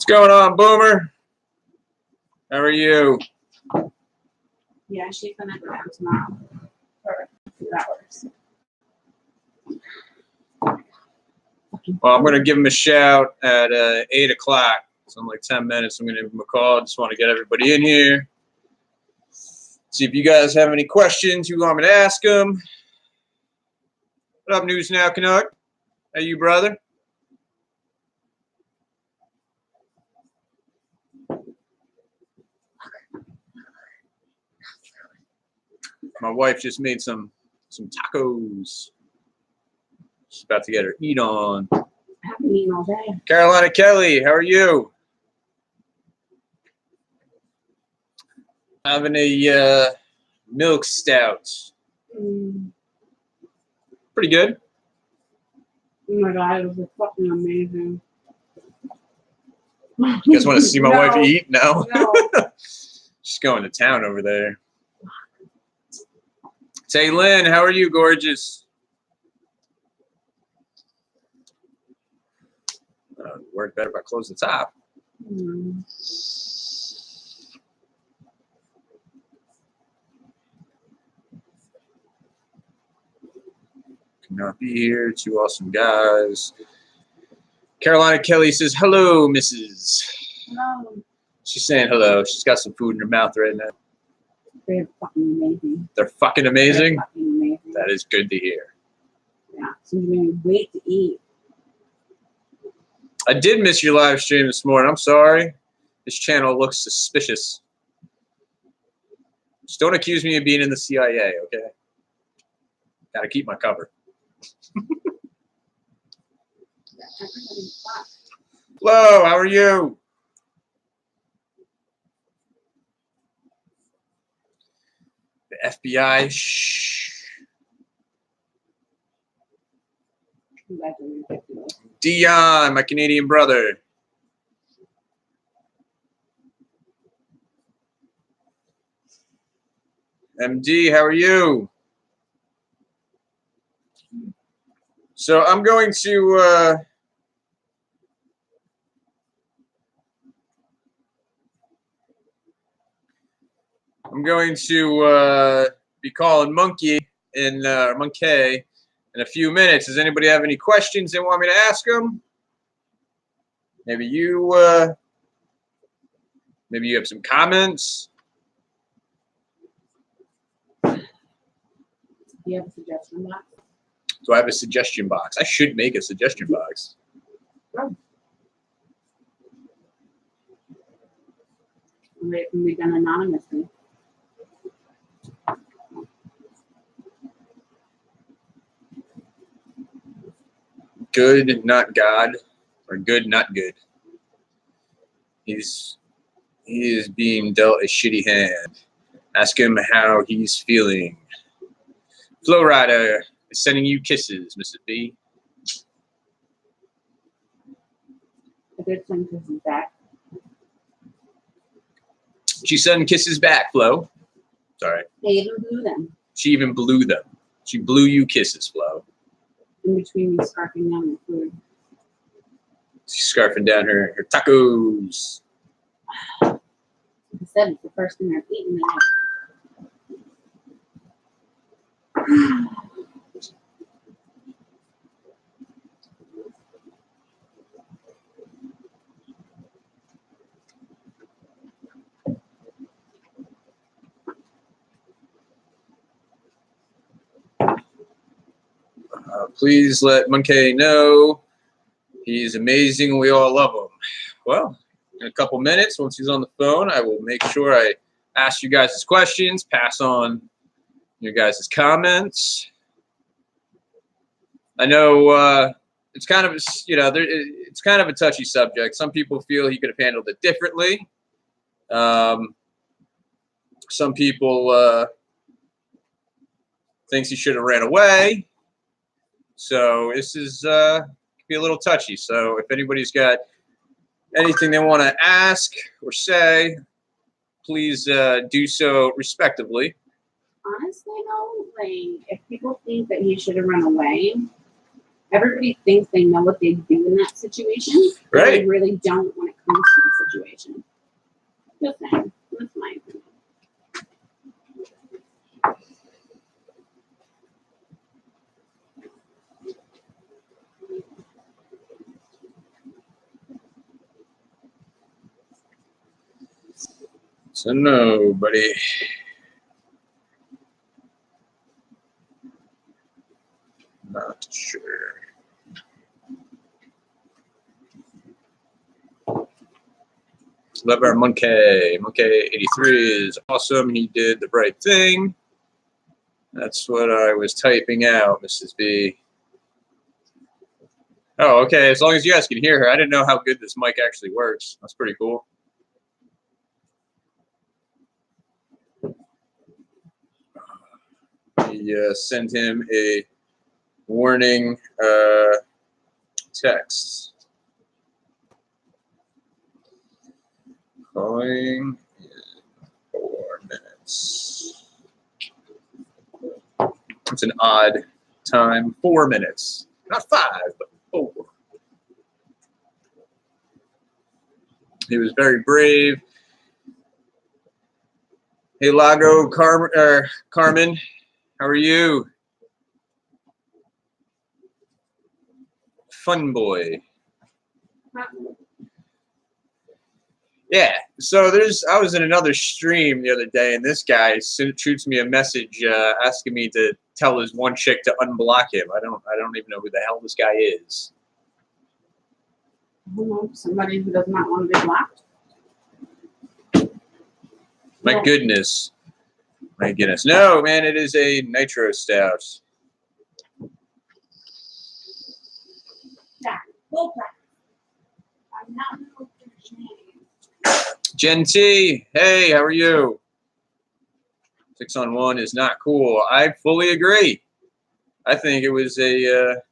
going on, Boomer? How are you? Yeah, she's gonna go down tomorrow for a few hours. Well, I'm gonna give him a shout at 8 o'clock. So in like 10 minutes, I'm gonna give him a call. Just want to get everybody in here. See if you guys have any questions you want me to ask them. What up, News Now, Canuck? How you, brother? My wife just made some tacos. She's about to get her eat on. I haven't eaten all day. Carolina Kelly, how are you? Having a milk stout. Pretty good. Oh my god, it was fucking amazing. You guys want to see my wife eat? No. No. She's going to town over there. Tay Lynn, how are you, gorgeous? Work better if I close the top. Cannot be here. Two awesome guys. Carolina Kelly says, hello, Mrs. No. She's saying hello. She's got some food in her mouth right now. They're fucking amazing. They're fucking amazing? They're fucking amazing. That is good to hear. Yeah, so you're going to wait to eat. I did miss your live stream this morning. I'm sorry. This channel looks suspicious. Just don't accuse me of being in the CIA, okay? Gotta keep my cover. Hello, how are you? The FBI. Shh. Dion, my Canadian brother. MD, how are you? So I'm going to be calling Munkay in a few minutes. Does anybody have any questions they want me to ask them? Maybe you have some comments. Do you have a suggestion box? Do I have a suggestion box? I should make a suggestion box. Oh. It can be done anonymously. Good, not God, or good, not good. He is being dealt a shitty hand. Ask him how he's feeling. Flow Rider is sending you kisses, Mrs. B. A good send kisses back. She's sending kisses back, Flo. Sorry. They even blew them. She even blew them. She blew you kisses, Flo. In between me scarfing down the food. She's scarfing down her tacos. Like I said, it's the first thing I've eaten tonight. Please let Munkay know he's amazing. We all love him. Well, in a couple minutes, once he's on the phone, I will make sure I ask you guys' questions, pass on your guys' comments. I know it's kind of, it's kind of a touchy subject. Some people feel he could have handled it differently. Some people thinks he should have ran away. So this is could be a little touchy. So if anybody's got anything they want to ask or say, please do so respectively. Honestly, though, like, if people think that he should have run away, everybody thinks they know what they do in that situation. But Right. they really don't when it comes to Just saying. That's my opinion. So no, buddy. Not sure. Love our Munkay. Munkay 83 is awesome. He did the right thing. That's what I was typing out, Mrs. B. Oh, okay. As long as you guys can hear her. I didn't know how good this mic actually works. That's pretty cool. We sent him a warning text. Calling in 4 minutes. It's an odd time. 4 minutes. Not 5, but 4. He was very brave. Hey, Lago Carmen, how are you? Fun boy. Yeah, so I was in another stream the other day, and this guy shoots me a message asking me to tell his one chick to unblock him. I don't even know who the hell this guy is. I don't know, somebody who does not want to be blocked. My goodness. My goodness. No, man, it is a nitro stout. Yeah, full black. I'm not know your name. Jen T, hey, how are you? 6-on-1 is not cool. I fully agree. I think it was a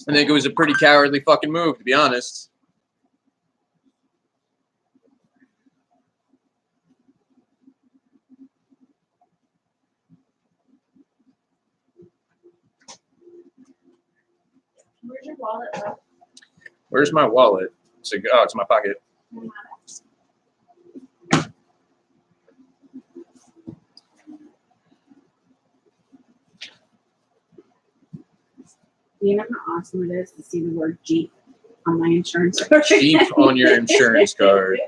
I think it was a pretty cowardly fucking move, to be honest. Where's your wallet? Where's my wallet? It's in my pocket. You know how awesome it is to see the word Jeep on my insurance card? Jeep on your insurance card.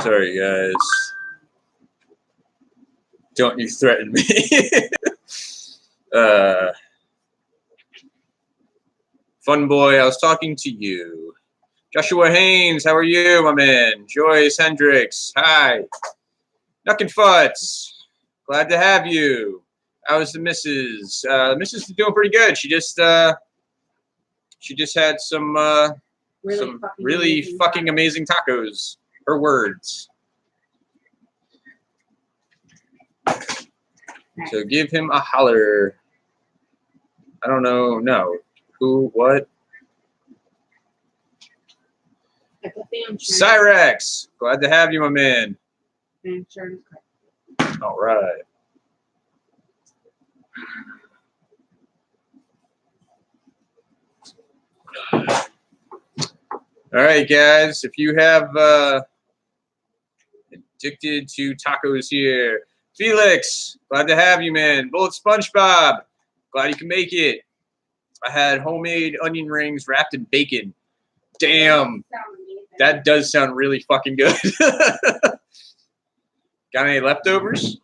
Sorry, guys. Don't you threaten me. Fun boy, I was talking to you. Joshua Haynes, how are you, my man? Joyce Hendricks, hi. Knuck and Futz, glad to have you. How's the missus? The missus is doing pretty good. She just had some really fucking amazing tacos. Her words. So give him a holler. I don't know. No. Who? What? Cyrex. Glad to have you, my man. All right. All right, guys. If you have addicted to tacos here, Felix, glad to have you, man. Bullet SpongeBob, glad you can make it. I had homemade onion rings wrapped in bacon. Damn, that does sound really fucking good. Got any leftovers?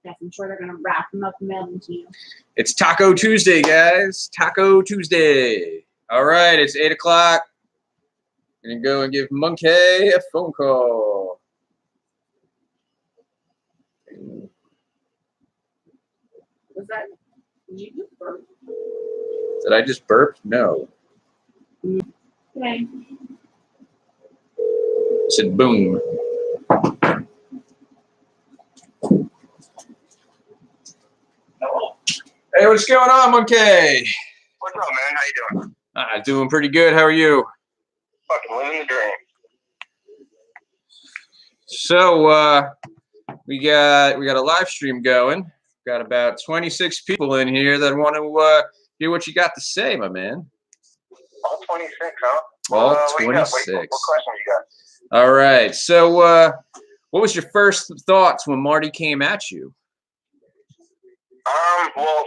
Yes, I'm sure they're gonna wrap them up and mail them to you. It's Taco Tuesday, guys. Taco Tuesday. All right, it's 8 o'clock. Gonna go and give Munkay a phone call. Was that? Did you just burp? Did I just burp? No. Okay. I said boom. Hey, what's going on, Munkay? What's up, man? How you doing? Doing pretty good. How are you? Fucking living the dream. So we got a live stream going. Got about 26 people in here that want to Hear what you got to say, my man. All 26, huh? All What do you got? 26. What questions you got? All right. So, what was your first thoughts when Marty came at you? Well,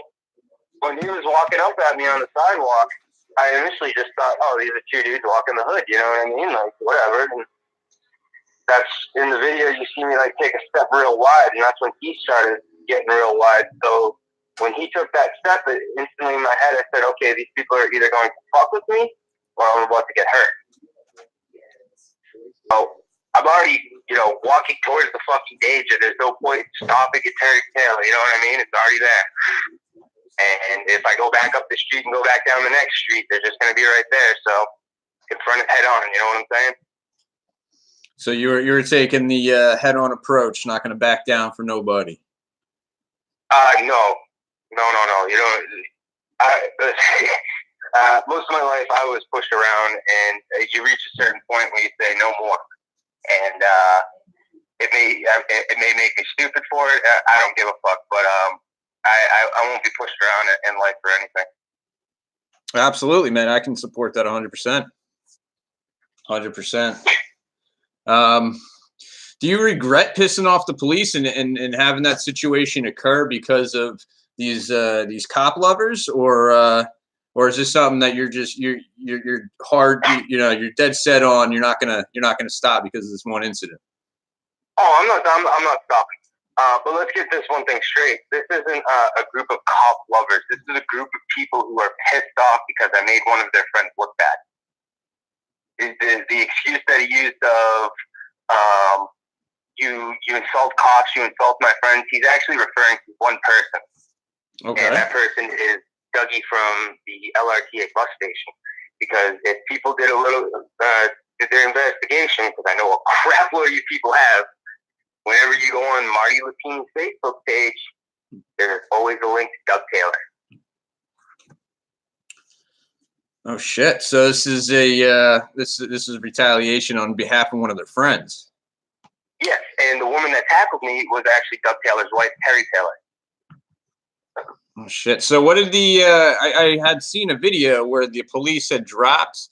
when he was walking up at me on the sidewalk, I initially just thought, oh, these are two dudes walking the hood, you know what I mean? Like, whatever. And that's in the video, you see me like take a step real wide, and that's when he started getting real wide. So when he took that step, it instantly in my head, I said, okay, these people are either going to fuck with me or I'm about to get hurt. So I'm already, walking towards the fucking danger. There's no point stopping and turning tail. You know what I mean? It's already there. And if I go back up the street and go back down the next street, they're just going to be right there. So confront it head on. You know what I'm saying? So you're taking the head-on approach, not going to back down for nobody. No. You know, most of my life I was pushed around, and you reach a certain point where you say no more. And it may make me stupid for it. I don't give a fuck, but I won't be pushed around in life or anything. Absolutely, man. I can support that 100%. 100%. Do you regret pissing off the police and having that situation occur because of these cop lovers, or is this something that you're hard, you're dead set on, you're not gonna stop because of this one incident? Oh, I'm not stopping. But let's get this one thing straight. This isn't a group of cop lovers. This is a group of people who are pissed off because I made one of their friends look bad. The excuse that he used of you insult cops, you insult my friends, he's actually referring to one person. Okay. And that person is Dougie from the LRTA bus station. Because if people did did their investigation, because I know a crap load of you people have, whenever you go on Marty Lapine's Facebook page, there's always a link to Doug Taylor. Oh shit! So this is this is retaliation on behalf of one of their friends. Yes, and the woman that tackled me was actually Doug Taylor's wife, Terry Taylor. Oh shit! So what did I had seen a video where the police had dropped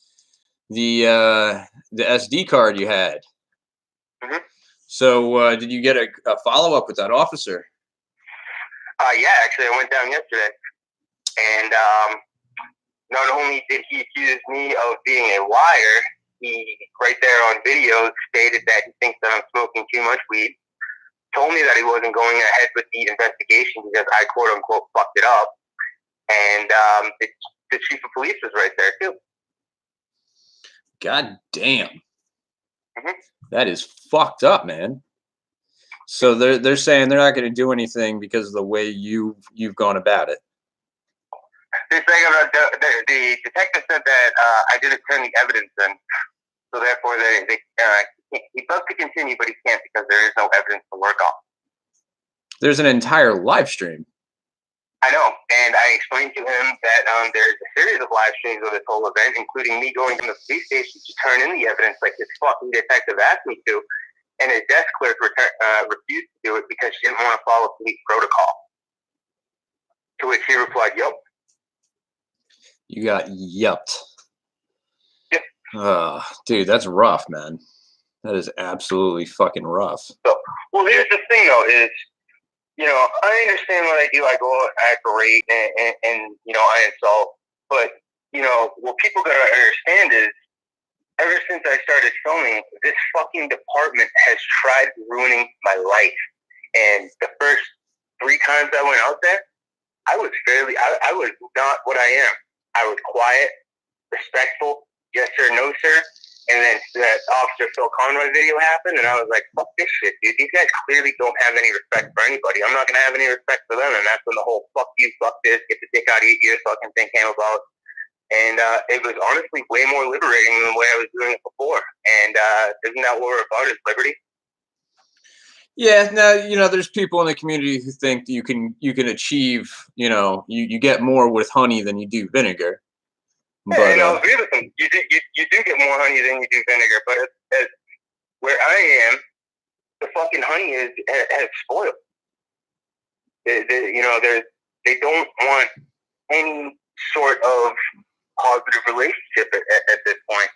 the SD card you had. Mm-hmm. So did you get a follow up with that officer? Yeah, actually, I went down yesterday, and not only did he accuse me of being a liar, he right there on video stated that he thinks that I'm smoking too much weed. Told me that he wasn't going ahead with the investigation because I quote unquote fucked it up, and the chief of police was right there too. God damn. Mm-hmm. That is fucked up, man. So they're saying they're not going to do anything because of the way you've gone about it. They're saying about the detective said that I didn't turn the evidence in, so therefore he'd love to continue, but he can't because there is no evidence to work on. There's an entire live stream. I know, and I explained to him that there's a series of live streams of this whole event, including me going to the police station to turn in the evidence like this fucking detective asked me to, and his desk clerk refused to do it because she didn't want to follow police protocol. To which he replied, "Yep." You got yupped. Yep. Dude, that's rough, man. That is absolutely fucking rough. So, well, here's the thing, though, is, I understand what I do. I go out, I berate, and I insult. But, what people got to understand is, ever since I started filming, this fucking department has tried ruining my life. And the first 3 times I went out there, I was not what I am. I was quiet, respectful, yes sir, no sir. And then that Officer Phil Conroy video happened, and I was like, fuck this shit, dude. These guys clearly don't have any respect for anybody. I'm not going to have any respect for them. And that's when the whole fuck you, fuck this, get the dick out of your ears fucking thing came about. And it was honestly way more liberating than the way I was doing it before. And isn't that what we're about, is liberty? Yeah, now, there's people in the community who think that you can achieve, you get more with honey than you do vinegar. But, I'll agree with them. You do get more honey than you do vinegar, but where I am, the fucking honey has spoiled. They don't want any sort of positive relationship at this point.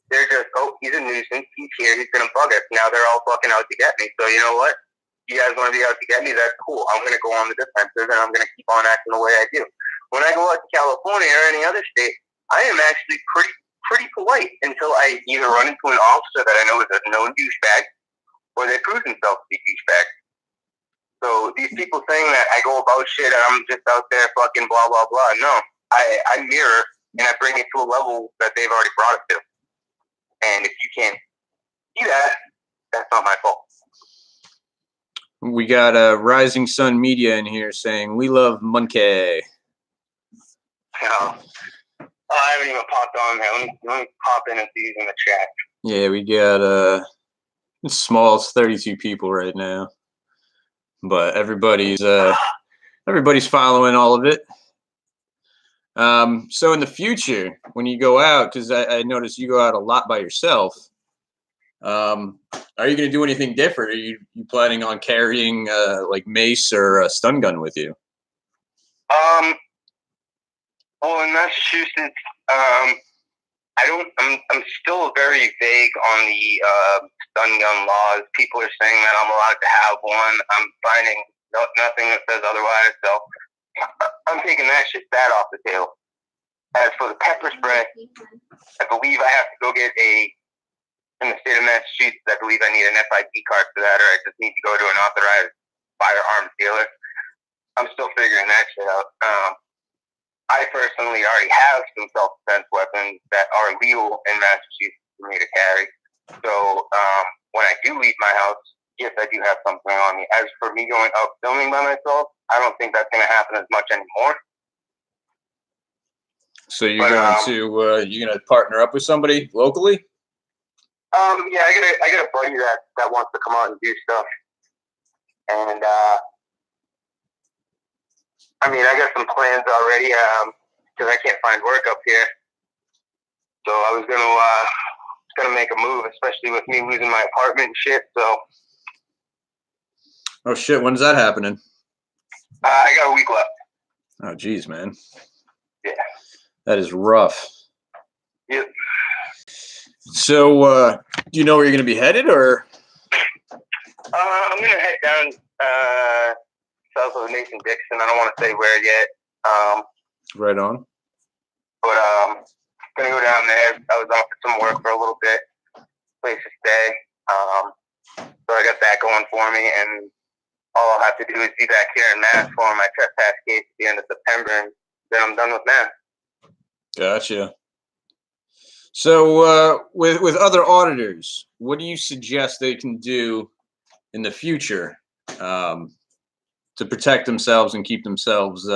They're just, oh, he's a nuisance. He's here. He's going to bug us. Now they're all fucking out to get me. So you know what? You guys want to be out to get me? That's cool. I'm going to go on the defensive, and I'm going to keep on acting the way I do. When I go out to California or any other state, I am actually pretty polite until I either run into an officer that I know is a known douchebag, or they prove themselves to be douchebags. So these people saying that I go about shit and I'm just out there fucking blah, blah, blah. No, I mirror and I bring it to a level that they've already brought it to. And if you can't see that, that's not my fault. We got Rising Sun Media in here saying, we love Munkay. I haven't even popped on there. Let me pop in and see who's in the chat. Yeah, we got it's small, it's 32 people right now. But everybody's following all of it. So in the future, when you go out, because I noticed you go out a lot by yourself, are you going to do anything different? Are you planning on carrying like mace or a stun gun with you? Well, in Massachusetts, I'm still very vague on the stun gun laws. People are saying that I'm allowed to have one. I'm finding nothing that says otherwise. So I'm taking that off the table. As for the pepper spray, I believe I have to go get in the state of Massachusetts, I believe I need an FID card for that, or I just need to go to an authorized firearms dealer. I'm still figuring that shit out. I personally already have some self-defense weapons that are legal in Massachusetts for me to carry. So when I do leave my house, yes, I do have something on me. As for me going out filming by myself, I don't think that's going to happen as much anymore. So you're going to partner up with somebody locally? Yeah, I got a buddy that wants to come out and do stuff, and I mean, I got some plans already because I can't find work up here. So I was gonna make a move, especially with me losing my apartment and shit. So. Oh shit! When's that happening? I got a week left. Oh geez, man. Yeah. That is rough. Yep. So, do you know where you're gonna be headed, or? I'm gonna head down south of Mason-Dixon. I don't want to say where yet. Right on. But gonna go down there. I was offered some work for a little bit, place to stay. So I got that going for me, and all I'll have to do is be back here in Mass for my trespass case at the end of September, and then I'm done with Mass. Gotcha. So, with other auditors, what do you suggest they can do in the future to protect themselves and keep themselves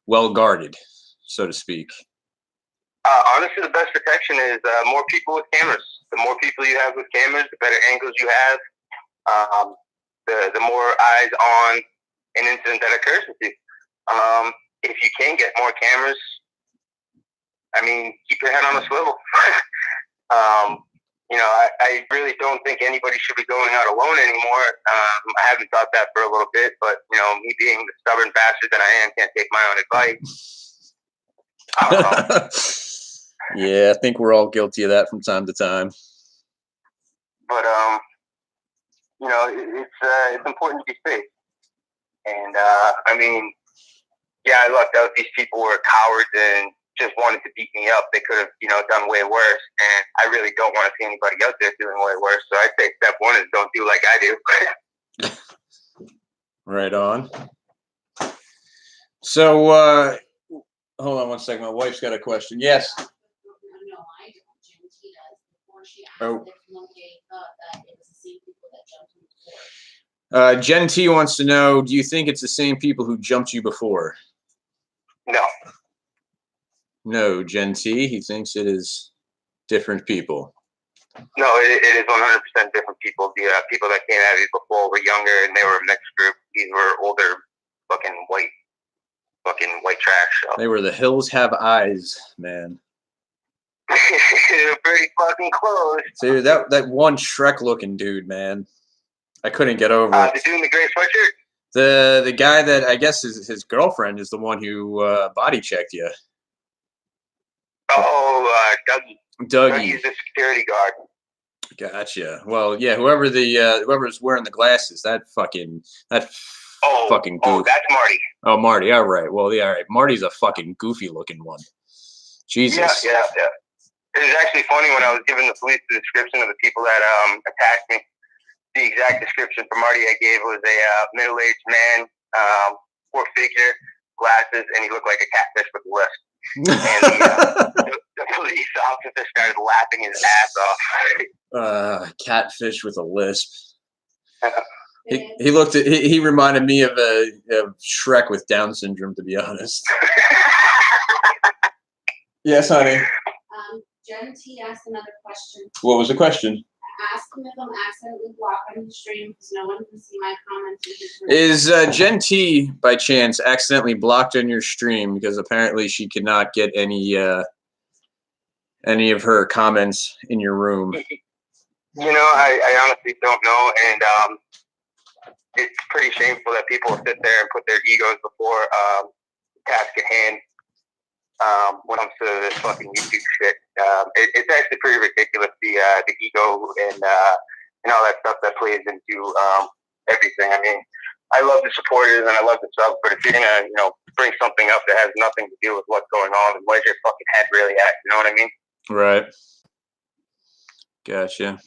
well guarded, so to speak? Honestly, the best protection is more people with cameras. The more people you have with cameras, the better angles you have. The more eyes on an incident that occurs with you. If you can get more cameras, I mean, keep your head on a swivel. I really don't think anybody should be going out alone anymore. I haven't thought that for a little bit, but, me being the stubborn bastard that I am, can't take my own advice. I don't know. Yeah, I think we're all guilty of that from time to time. But, it's important to be safe. And, I lucked out. These people were cowards and just wanted to beat me up. They could have, done way worse. And I really don't want to see anybody out there doing way worse. So I'd say step one is don't do like I do. Right on. So, hold on one second. My wife's got a question. Yes. No, I don't. Jen T does. Before she asked Oh. if Munkay thought that it was the same people that jumped him before. Jen T wants to know, do you think it's the same people who jumped you before? No. No, Jen T. He thinks it is different people. No, it is 100% different people. The people that came at me before were younger and they were a mixed group. These were older, fucking white trash. So. They were the Hills Have Eyes, man. They're pretty fucking close. See, that one Shrek-looking dude, man. I couldn't get over it. The dude in the gray sweatshirt? The guy that I guess is his girlfriend is the one who body checked you. Oh, Dougie. Dougie. Dougie's the security guard. Gotcha. Well, yeah. Whoever's wearing the glasses, that fucking goof. Oh, that's Marty. Oh, Marty. All right. Well, yeah. All right. Marty's a fucking goofy looking one. Jesus. Yeah. It was actually funny when I was giving the police the description of the people that attacked me. The exact description for Marty I gave was a middle-aged man, 4-figure, glasses, and he looked like a catfish with a lisp. And the police officer started laughing his ass off. Catfish with a lisp. He reminded me of Shrek with Down syndrome, to be honest. Yes, honey. Jen T asked another question. What was the question? Ask him if I'm accidentally blocked on the stream because no one can see my comments in his room. Is Jen T by chance accidentally blocked on your stream because apparently she could not get any of her comments in your room? You know, I honestly don't know, and it's pretty shameful that people sit there and put their egos before task at hand when it comes to this fucking YouTube shit. It's actually pretty ridiculous, the ego and all that stuff that plays into everything. I mean, I love the supporters and I love the subs, but if you're gonna, bring something up that has nothing to do with what's going on, then where's your fucking head really at? You know what I mean? Right. Gotcha.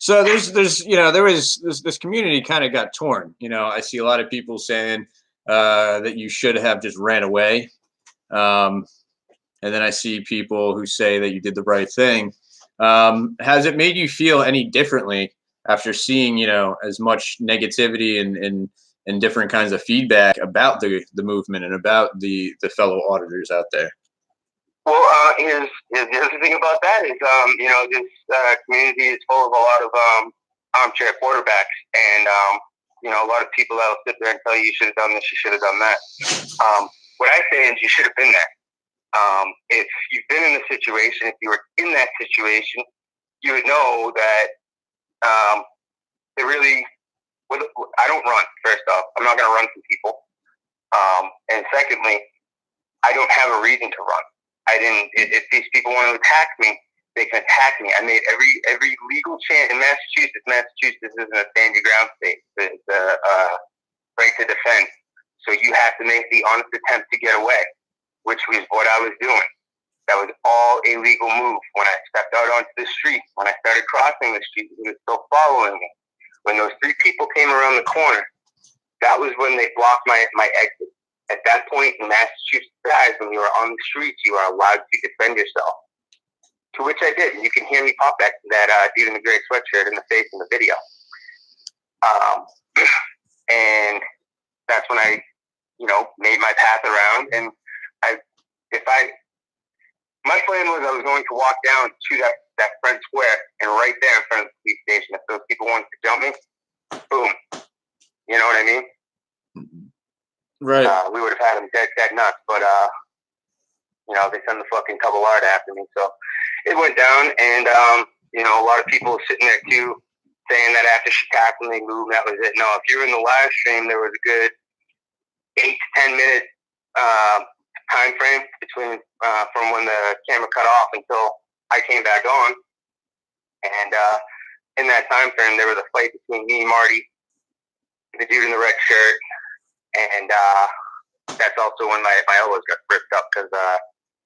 So there was this community kind of got torn. I see a lot of people saying that you should have just ran away. And then I see people who say that you did the right thing. Has it made you feel any differently after seeing, as much negativity and different kinds of feedback about the movement and about the fellow auditors out there? Well, here's the other thing about that is, this community is full of a lot of armchair quarterbacks, and a lot of people that'll sit there and tell you should have done this, you should have done that. What I say is you should have been there. If you've been in the situation, if you were in that situation, you would know that I don't run, first off. I'm not going to run from people. And secondly, I don't have a reason to run. If these people want to attack me, they can attack me. I made every legal chance in Massachusetts. Massachusetts isn't a stand your ground state. It's a right to defend. So you have to make the honest attempt to get away, which was what I was doing. That was all a legal move. When I stepped out onto the street, when I started crossing the street, he was still following me. When those 3 people came around the corner, that was when they blocked my exit. At that point in Massachusetts, guys, when you are on the streets, you are allowed to defend yourself. To which I did. And you can hear me pop back to that dude in the gray sweatshirt in the face in the video. And that's when I, made my path around. And my plan was I was going to walk down to that front square and right there in front of the police station. If those people wanted to jump me, boom. You know what I mean? Right. We would have had them dead nuts, but they send the fucking Cavallard after me. So it went down, and a lot of people sitting there too, saying that after she tackled me, moved, that was it. No, if you were in the live stream, there was a good 8 to 10 minute time frame between from when the camera cut off until I came back on, and in that time frame, there was a fight between me, Marty, the dude in the red shirt. And that's also when my elbows got ripped up because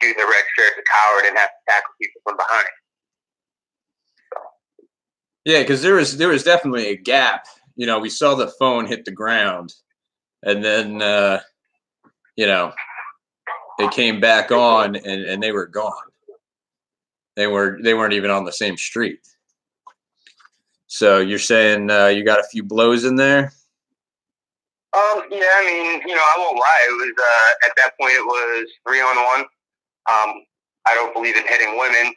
dude in the red shirt, the coward, didn't have to tackle people from behind. So. Yeah, because there was definitely a gap. We saw the phone hit the ground, and then they came back on, and they were gone. They weren't even on the same street. So you're saying you got a few blows in there? Yeah, I mean, I won't lie. It was at that point it was 3-on-1. I don't believe in hitting women.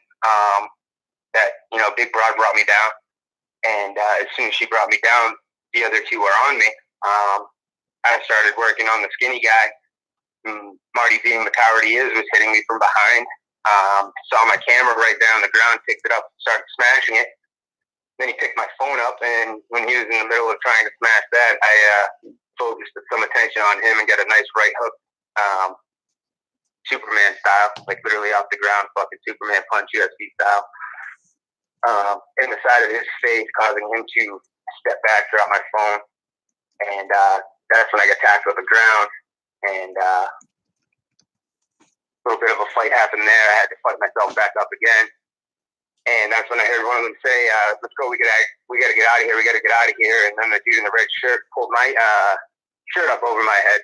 Big Broad brought me down, and as soon as she brought me down, the other 2 were on me. I started working on the skinny guy. Marty, being the coward he is, was hitting me from behind. Saw my camera right down on the ground, picked it up, started smashing it. Then he picked my phone up, and when he was in the middle of trying to smash that, I focused some attention on him and got a nice right hook, Superman style, like literally off the ground, fucking Superman punch, UFC style, in the side of his face, causing him to step back, drop my phone, and that's when I got tackled to the ground, and a little bit of a fight happened there. I had to fight myself back up again. And that's when I heard one of them say, let's go, we gotta get out of here, And then the dude in the red shirt pulled my shirt up over my head.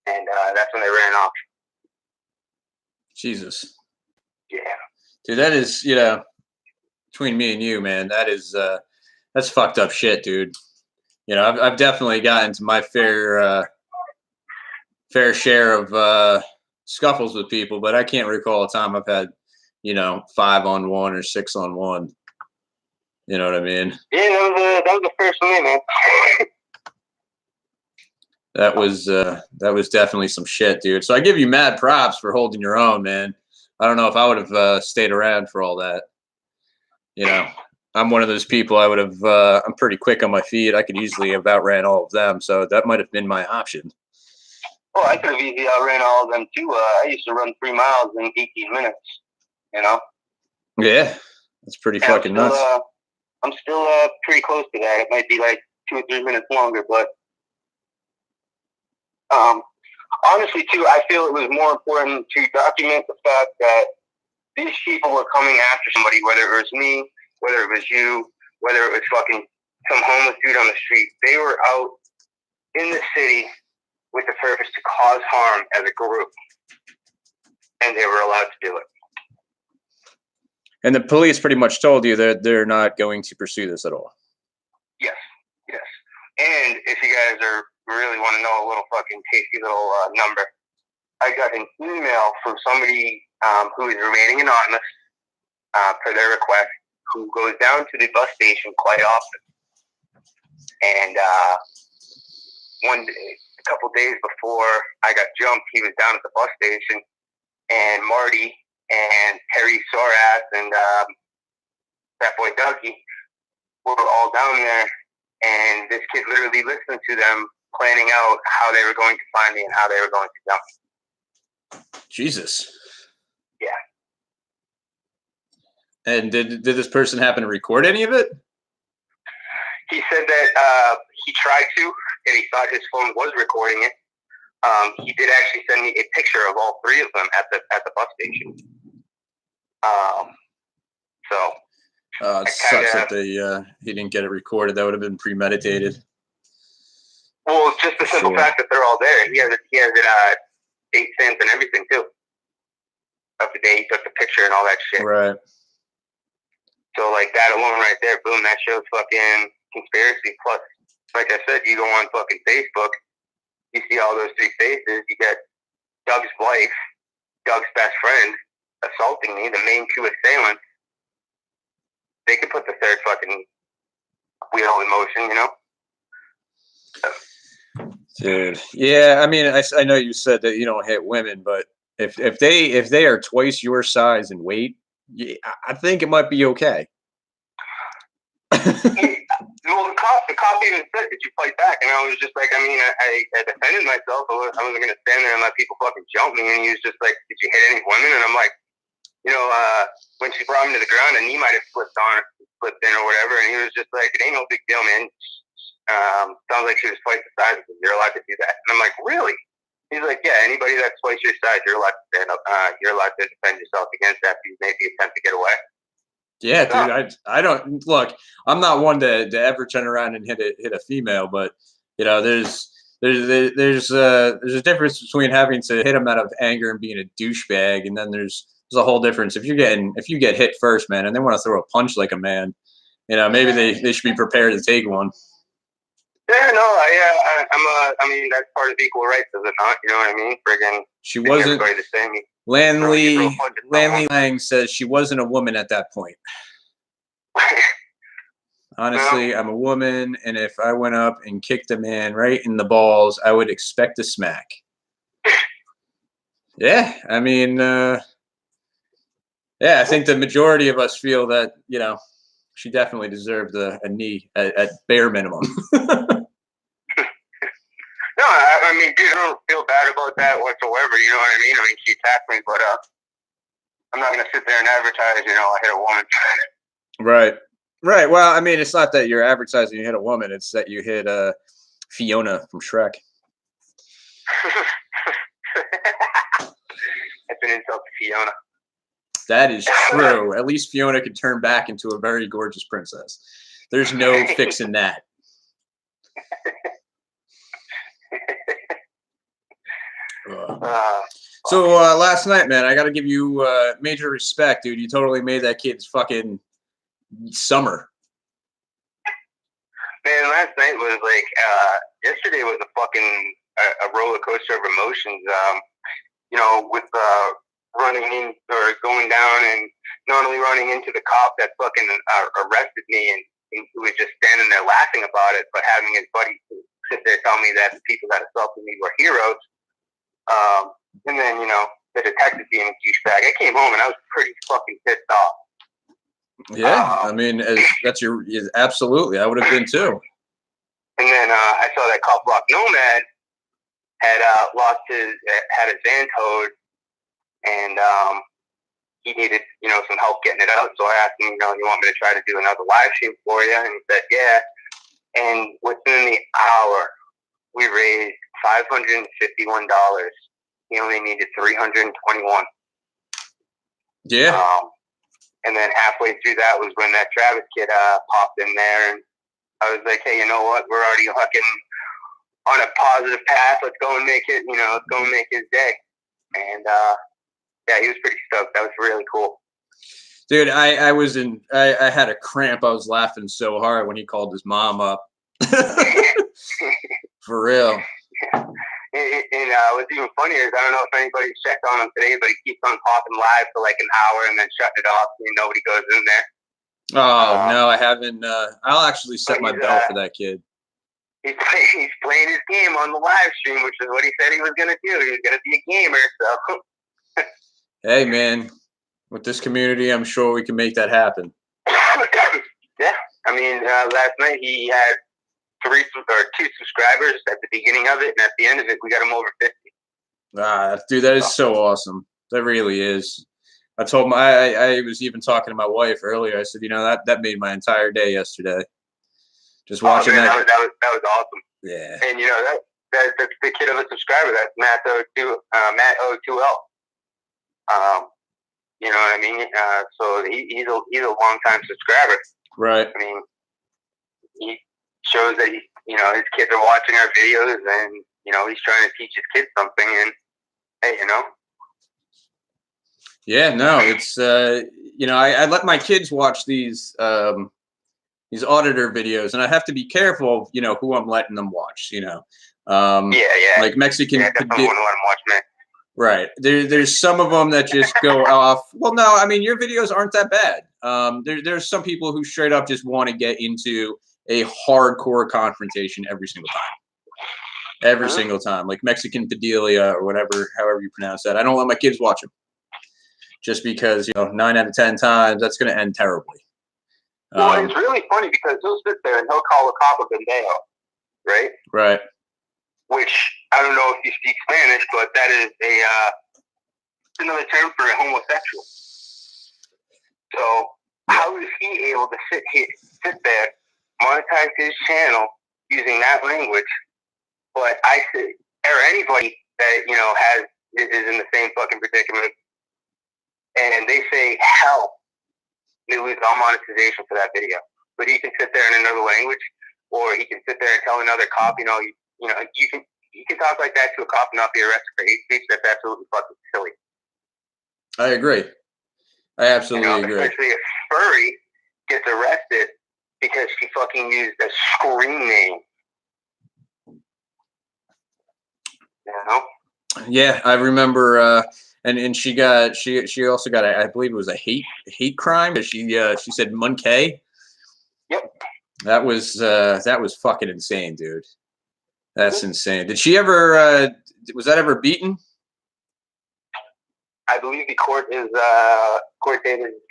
And that's when they ran off. Jesus. Yeah. Dude, that is, between me and you, man, that's fucked up shit, dude. I've definitely gotten to my fair share of scuffles with people, but I can't recall a time I've had 5-on-1 or 6-on-1. You know what I mean? Yeah, that was the first for me, man. That was definitely some shit, dude. So I give you mad props for holding your own, man. I don't know if I would have stayed around for all that. I'm one of those people. I would have. I'm pretty quick on my feet. I could easily have outran all of them. So that might have been my option. Oh, I could have easily outran all of them too. I used to run 3 miles in 18 minutes. Yeah, that's pretty fucking nuts. I'm still pretty close to that. It might be like 2 or 3 minutes longer, but honestly, too, I feel it was more important to document the fact that these people were coming after somebody, whether it was me, whether it was you, whether it was fucking some homeless dude on the street. They were out in the city with the purpose to cause harm as a group, and they were allowed to do it. And the police pretty much told you that they're not going to pursue this at all. Yes. And if you guys really want to know a little fucking tasty little number, I got an email from somebody who is remaining anonymous per their request, who goes down to the bus station quite often. And a couple days before I got jumped, he was down at the bus station, and Marty and Terry Sorath and that boy Dougie were all down there, and this kid literally listened to them planning out how they were going to find me and how they were going to jump me. Jesus. Yeah. And did this person happen to record any of it? He said that he tried to, and he thought his phone was recording it. He did actually send me a picture of all 3 of them at the bus station. It sucks that he didn't get it recorded. That would have been premeditated. Well, just the simple fact that they're all there. He has it date stamped and everything too. Of the day he took the picture and all that shit. Right. So like that alone right there, boom, that shows fucking conspiracy. Plus, like I said, you go on fucking Facebook, you see all those 3 faces. You get Doug's wife, Doug's best friend, assaulting me, the main 2 assailants. They could put the 3rd fucking wheel in motion, Dude, yeah. I mean, I know you said that you don't hit women, but if they are twice your size and weight, yeah, I think it might be okay. Well, the cop even said, "Did you fight back?" And I was just like, I defended myself. I wasn't going to stand there and let people fucking jump me. And he was just like, "Did you hit any women?" And I'm like, when she brought me to the ground, a knee might have slipped in or whatever. And he was just like, "It ain't no big deal, man. Sounds like she was twice the size of you. You're allowed to do that." And I'm like, "Really?" He's like, "Yeah, anybody that's twice your size, you're allowed to stand up. You're allowed to defend yourself against that if you made the attempt to get away." Yeah, dude. I don't look. I'm not one to ever turn around and hit a female, but there's a difference between having to hit them out of anger and being a douchebag, and then there's a whole difference if you get hit first, man, and they want to throw a punch like a man. Maybe they should be prepared to take one. Yeah, no, that's part of equal rights, is it not? You know what I mean? Friggin' she wasn't. Everybody the same. Lanley Lang says she wasn't a woman at that point. Honestly, no. I'm a woman, and if I went up and kicked a man right in the balls, I would expect a smack. Yeah, I mean, I think the majority of us feel that, She definitely deserved a knee at bare minimum. No, I mean, dude, I don't feel bad about that whatsoever. You know what I mean? I mean, she attacked me, but I'm not gonna sit there and advertise. You know, I hit a woman. Right. Right. Well, I mean, it's not that you're advertising you hit a woman. It's that you hit Fiona from Shrek. That's an insult to Fiona. That is true. At least Fiona can turn back into a very gorgeous princess. There's no fixing that. So last night, man, I got to give you major respect, dude. You totally made that kid's fucking summer. Man, last night was like, yesterday was a fucking a roller coaster of emotions. You know, with running in or going down and not only running into the cop that fucking arrested me and who was just standing there laughing about it, but having his buddy sit there tell me that the people that assaulted me were heroes. And then, you know, the detective being a douchebag. I came home and I was pretty fucking pissed off. Yeah, I mean, absolutely. I would have been too. And then I saw that cop block Nomad had had his van towed, and he needed, you know, some help getting it out. So I asked him, you know, you want me to try to do another live stream for you? And he said, yeah. And within the hour, we raised $551. He only needed $321. Yeah. And then halfway through that was when that Travis kid popped in there, and I was like, hey, you know what? We're already fucking on a positive path. Let's go and make it, you know, let's go and make his day. And yeah, he was pretty stoked. That was really cool. Dude, I had a cramp. I was laughing so hard when he called his mom up. For real. And what's even funnier is I don't know if anybody's checked on him today, but he keeps on popping live for like an hour and then shutting it off and nobody goes in there. Oh, no, I haven't. I'll actually set my bell for that kid. He's playing his game on the live stream, which is what he said he was going to do. He was going to be a gamer. So. Hey, man, with this community, I'm sure we can make that happen. Yeah. I mean, last night he had 2 subscribers at the beginning of it, and at the end of it, we got him over 50. Dude, that is so awesome. That really is. I told him, I was even talking to my wife earlier. I said, you know, that made my entire day yesterday. Just watching that. That was awesome. Yeah. And you know that's the kid of a subscriber. That's Matt O2L. You know what I mean? So he's a long time subscriber. Right. I mean, he shows that his kids are watching our videos, and you know he's trying to teach his kids something. And hey, you know. Yeah. No, it's you know, I let my kids watch these auditor videos, and I have to be careful, you know, who I'm letting them watch, you know. Yeah. Like Mexican. Yeah, definitely want to let them watch, man. Right. There's some of them that just go off. Well, no, I mean, your videos aren't that bad. There's some people who straight up just want to get into a hardcore confrontation every single time. Every single time. Like Mexican Padilla or whatever, however you pronounce that. I don't let my kids watch them. Just because, you know, 9 out of 10 times, that's going to end terribly. Well, it's really funny because he'll sit there and he'll call a cop a pendejo, right? Right. Which, I don't know if you speak Spanish, but that is another term for a homosexual. So, how is he able to sit there, monetize his channel using that language? But I say, or anybody that, you know, is in the same fucking predicament, and they say, hell, they lose all monetization for that video. But he can sit there in another language, or he can sit there and tell another cop, you know, you can talk like that to a cop and not be arrested for hate speech. That's absolutely fucking silly. I agree. I absolutely agree. Especially if furry gets arrested because she fucking used a screen name. You know? Yeah, I remember. And she also got I believe it was a hate crime. She said Munkay. Yep. That was fucking insane, dude. That's insane. Did she ever? Was that ever beaten? I believe the court date is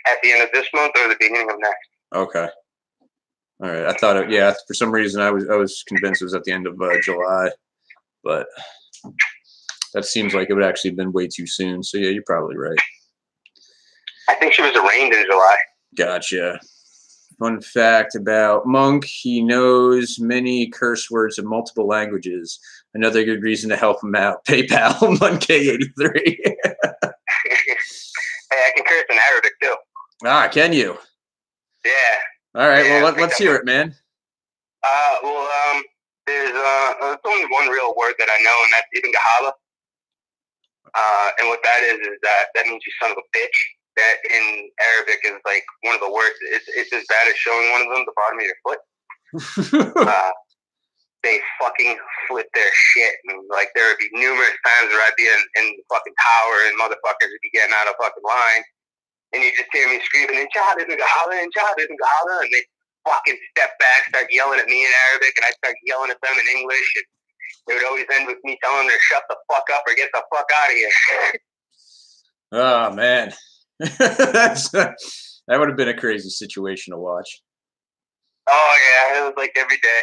at the end of this month or the beginning of next. Okay. All right. I thought yeah, for some reason I was convinced it was at the end of July, but that seems like it would actually have been way too soon. So yeah, you're probably right. I think she was arraigned in July. Gotcha. Fun fact about Monk, he knows many curse words in multiple languages. Another good reason to help him out. PayPal, Munkay83. Hey, I can curse in Arabic too. Ah, can you? Yeah. All right, Yeah, well, let's hear it, man. There's only one real word that I know, and that's Ibn Gahala. And what that is that means you son of a bitch. That in Arabic is like one of the words. It's as bad as showing one of them the bottom of your foot. They fucking flip their shit, and like there would be numerous times where I'd be in the fucking tower, and motherfuckers would be getting out of fucking line, and you just hear me screaming, "Injad Ibn Gahala, Injad Ibn Gahala," and they fucking step back, start yelling at me in Arabic, and I start yelling at them in English. And it would always end with me telling them to shut the fuck up or get the fuck out of here. Oh man. That would have been a crazy situation to watch. Oh yeah, it was like every day.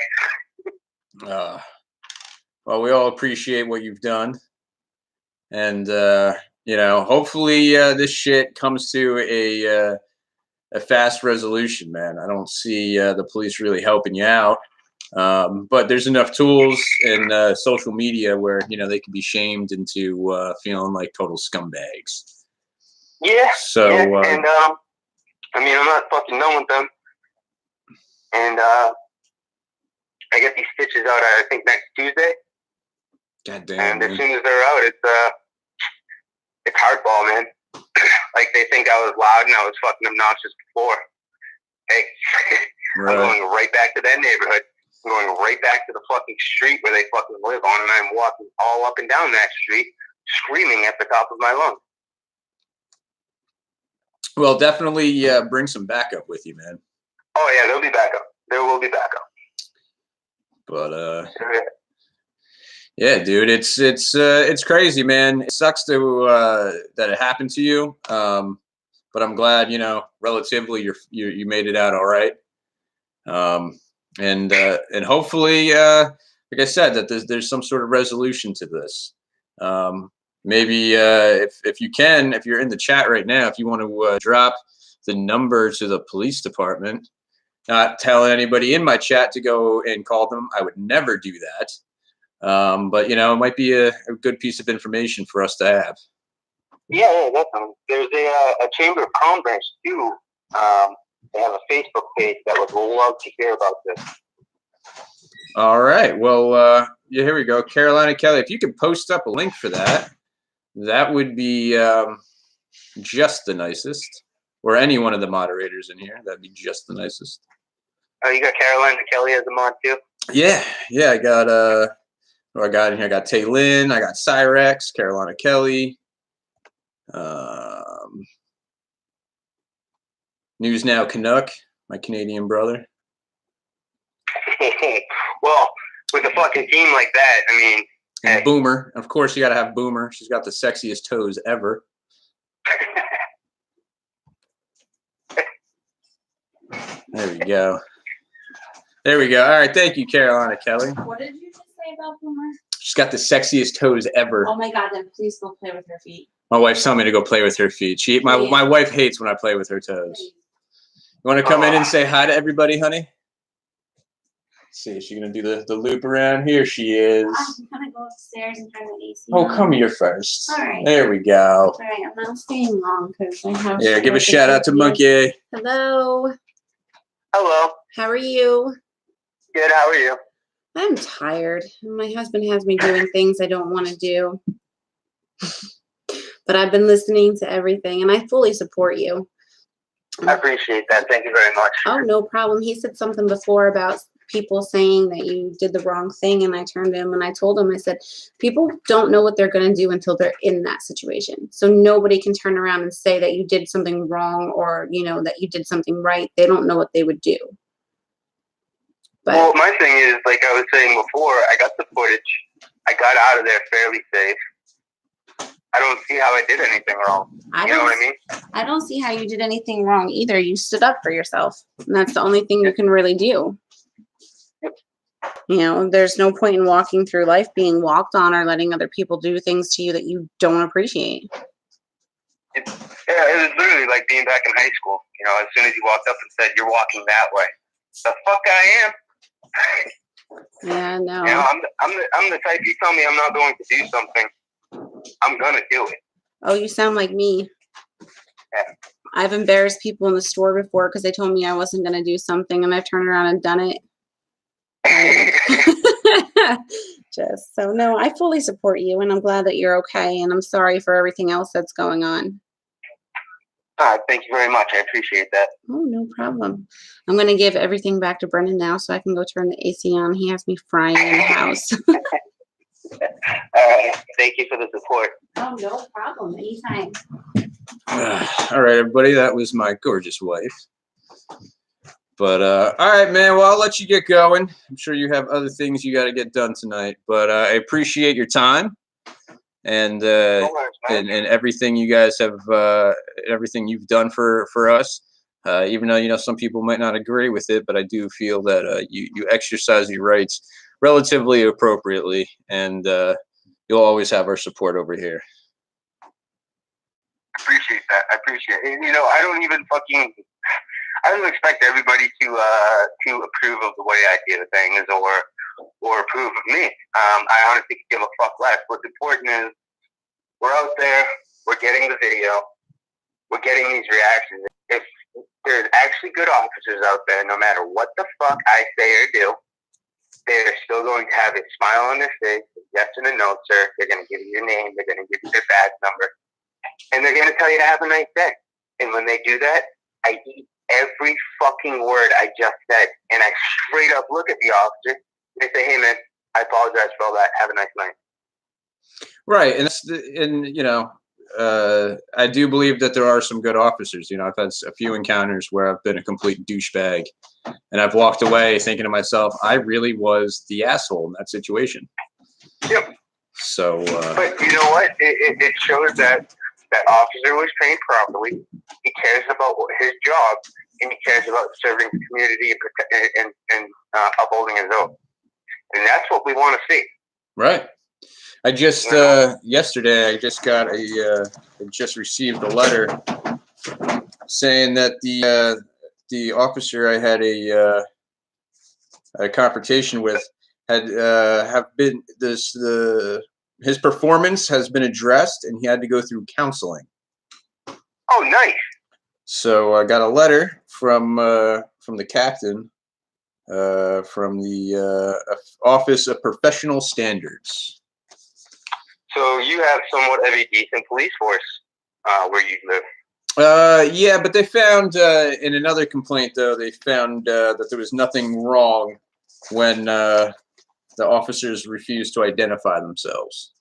Well, we all appreciate what you've done, and hopefully this shit comes to a fast resolution, man. I don't see the police really helping you out, but there's enough tools in social media where they can be shamed into feeling like total scumbags. Yeah. So, and I mean, I'm not fucking done with them. And I get these stitches out, I think, next Tuesday. God damn. And man. as soon as they're out, it's hardball, man. Like they think I was loud and I was fucking obnoxious before. Hey, Right. I'm going right back to that neighborhood. I'm going right back to the fucking street where they fucking live on, and I'm walking all up and down that street, screaming at the top of my lungs. Well, definitely bring some backup with you, man. Oh yeah, there'll be backup. There will be backup. But yeah, dude, it's crazy, man. It sucks to that it happened to you. But I'm glad, relatively you made it out all right. And hopefully, like I said, that there's some sort of resolution to this. Maybe if you can, if you're in the chat right now, if you want to drop the number to the police department, not tell anybody in my chat to go and call them. I would never do that. But it might be a good piece of information for us to have. Yeah, definitely. There's a Chamber of Commerce branch too. They have a Facebook page that would love to hear about this. All right. Well, yeah, here we go. Carolina Kelly, if you could post up a link for that, that would be just the nicest. Or any one of the moderators in here, that'd be just the nicest. Oh, you got Carolina Kelly as a mod too? Yeah. I got what I got in here. I got Tay Lynn, I got Cyrex, Carolina Kelly. News Now Canuck, my Canadian brother. Well, with a fucking team like that, I mean. And hey. Boomer. Of course, you got to have Boomer. She's got the sexiest toes ever. There we go. All right. Thank you, Carolina Kelly. What did you just say about Boomer? She's got the sexiest toes ever. Oh my God, then please go play with her feet. My wife's telling me to go play with her feet. My wife hates when I play with her toes. Please. You want to come in and say hi to everybody, honey? Let's see, is she going to do the loop around? Here she is. I'm going to go upstairs and turn the AC Oh, on. come here first. All right. There we go. All right, I'm not staying long because I have. Yeah, give a shout out to Munkay. Hello. Hello. How are you? Good. How are you? I'm tired. My husband has me doing things I don't want to do. But I've been listening to everything, and I fully support you. I appreciate that. Thank you very much. Oh, no problem. He said something before about people saying that you did the wrong thing, and I turned to him and I told him, I said, people don't know what they're going to do until they're in that situation. So nobody can turn around and say that you did something wrong or, that you did something right. They don't know what they would do. But, well, my thing is, like I was saying before, I got the footage. I got out of there fairly safe. I don't see how I did anything wrong. You know what I mean? I don't see how you did anything wrong either. You stood up for yourself, and that's the only thing you can really do. You know, there's no point in walking through life being walked on or letting other people do things to you that you don't appreciate. It was literally like being back in high school. You know, as soon as you walked up and said, "You're walking that way," the fuck I am. Yeah, no. You know, I'm the type. You tell me I'm not going to do something, I'm gonna do it. Oh, you sound like me. Yeah. I've embarrassed people in the store before because they told me I wasn't going to do something, and I've turned around and done it. Just so no, I fully support you, and I'm glad that you're okay, and I'm sorry for everything else that's going on. Thank you very much. I appreciate that. Oh, no problem. I'm going to give everything back to Brendan now so I can go turn the AC on. He has me frying in the house. Thank you for the support. Oh, no problem. Anytime. All right, everybody. That was my gorgeous wife. But all right, man. Well, I'll let you get going. I'm sure you have other things you got to get done tonight. But I appreciate your time and No worries, man. and everything you guys have, everything you've done for us. Even though, you know, some people might not agree with it, but I do feel that you exercise your rights relatively appropriately, and you'll always have our support over here. I appreciate that. I appreciate it. And, you know, I don't expect everybody to approve of the way I do things or approve of me. I honestly could give a fuck less. What's important is we're out there, we're getting the video, we're getting these reactions. If there's actually good officers out there, no matter what the fuck I say or do, they're still going to have a smile on their face, a yes and a no, sir. They're going to give you your name, they're going to give you their badge number, and they're going to tell you to have a nice day. And when they do that, I eat every fucking word I just said, and I straight up look at the officer and I say, "Hey, man, I apologize for all that. Have a nice night." Right, and you know, I do believe that there are some good officers. You know, I've had a few encounters where I've been a complete douchebag, and I've walked away thinking to myself, I really was the asshole in that situation. Yep. So, but you know what? It shows that that officer was trained properly. He cares about his job, and he cares about serving the community and upholding his oath. And that's what we want to see. Right. I just yesterday I just got I just received a letter saying that the officer I had a confrontation with had his performance has been addressed, and he had to go through counseling. Oh, nice. So I got a letter from the captain from the Office of Professional Standards. So you have somewhat of a decent police force where you live. Yeah, but they found in another complaint, though, they found that there was nothing wrong when the officers refused to identify themselves.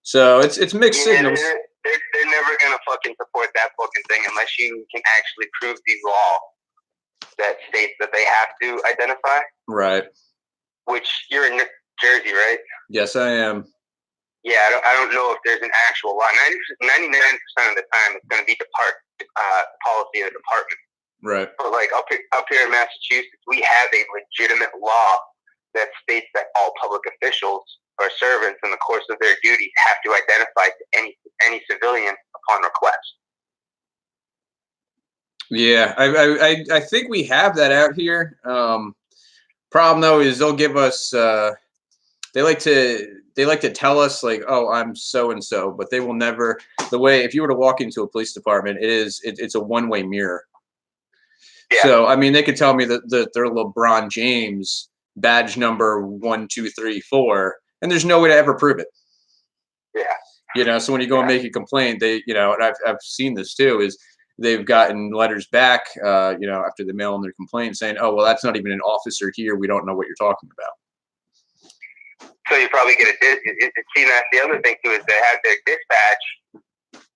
So it's mixed signals. They're never gonna fucking support that fucking thing unless you can actually prove the law that states that they have to identify. Right. Which you're in Jersey, right? Yes, I am. Yeah, I don't know if there's an actual law. 99% of the time, it's going to be policy of the department. Right. But like up here in Massachusetts, we have a legitimate law that states that all public officials or servants in the course of their duties have to identify to any civilian upon request. Yeah, I think we have that out here. Problem though is they'll give us they like to tell us like, oh, I'm so and so, but they will never. The way if you were to walk into a police department, it's a one-way mirror. Yeah. So I mean, they could tell me that they're LeBron James badge number 1, 2, 3, 4, and there's no way to ever prove it. Yeah. You know, so when you go and make a complaint, they, you know, and I've seen this too, is they've gotten letters back, you know, after they mail in their complaint saying, oh, well, that's not even an officer here. We don't know what you're talking about. So you probably get see, that's the other thing too, is they have their dispatch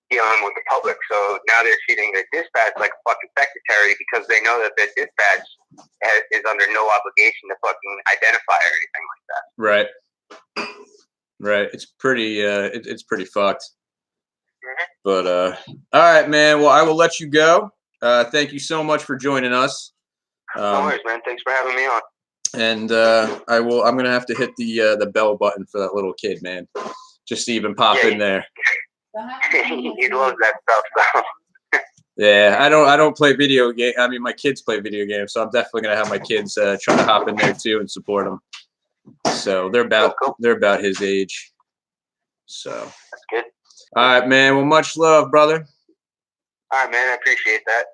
dealing with the public. So now they're treating their dispatch like a fucking secretary because they know that their dispatch is under no obligation to fucking identify or anything like that. Right. Right. It's pretty, it's pretty fucked. But all right, man. Well, I will let you go. Thank you so much for joining us. No worries, man. Thanks for having me on. And I'm gonna have to hit the bell button for that little kid, man, just to even pop in there. He loves that stuff. So. Yeah, I don't play video game. I mean, my kids play video games, so I'm definitely gonna have my kids try to hop in there too and support them. So they're about his age. So that's good. All right, man. Well, much love, brother. All right, man. I appreciate that.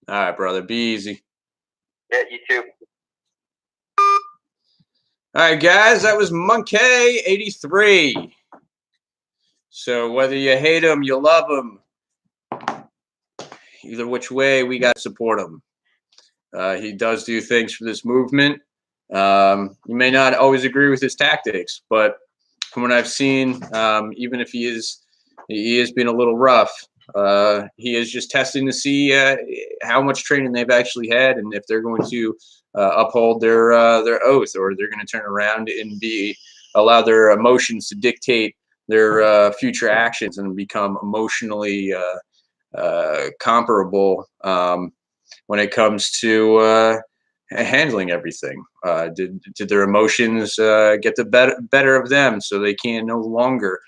All right, brother. Be easy. Yeah, you too. All right, guys. That was Munkay 83. So whether you hate him, you love him, either which way, we got to support him. He does do things for this movement. You may not always agree with his tactics, but from what I've seen, even if he is being a little rough, he is just testing to see how much training they've actually had and if they're going to uphold their oath, or they're going to turn around and allow their emotions to dictate their future actions and become emotionally comparable when it comes to handling everything. Did their emotions get the better of them so they can no longer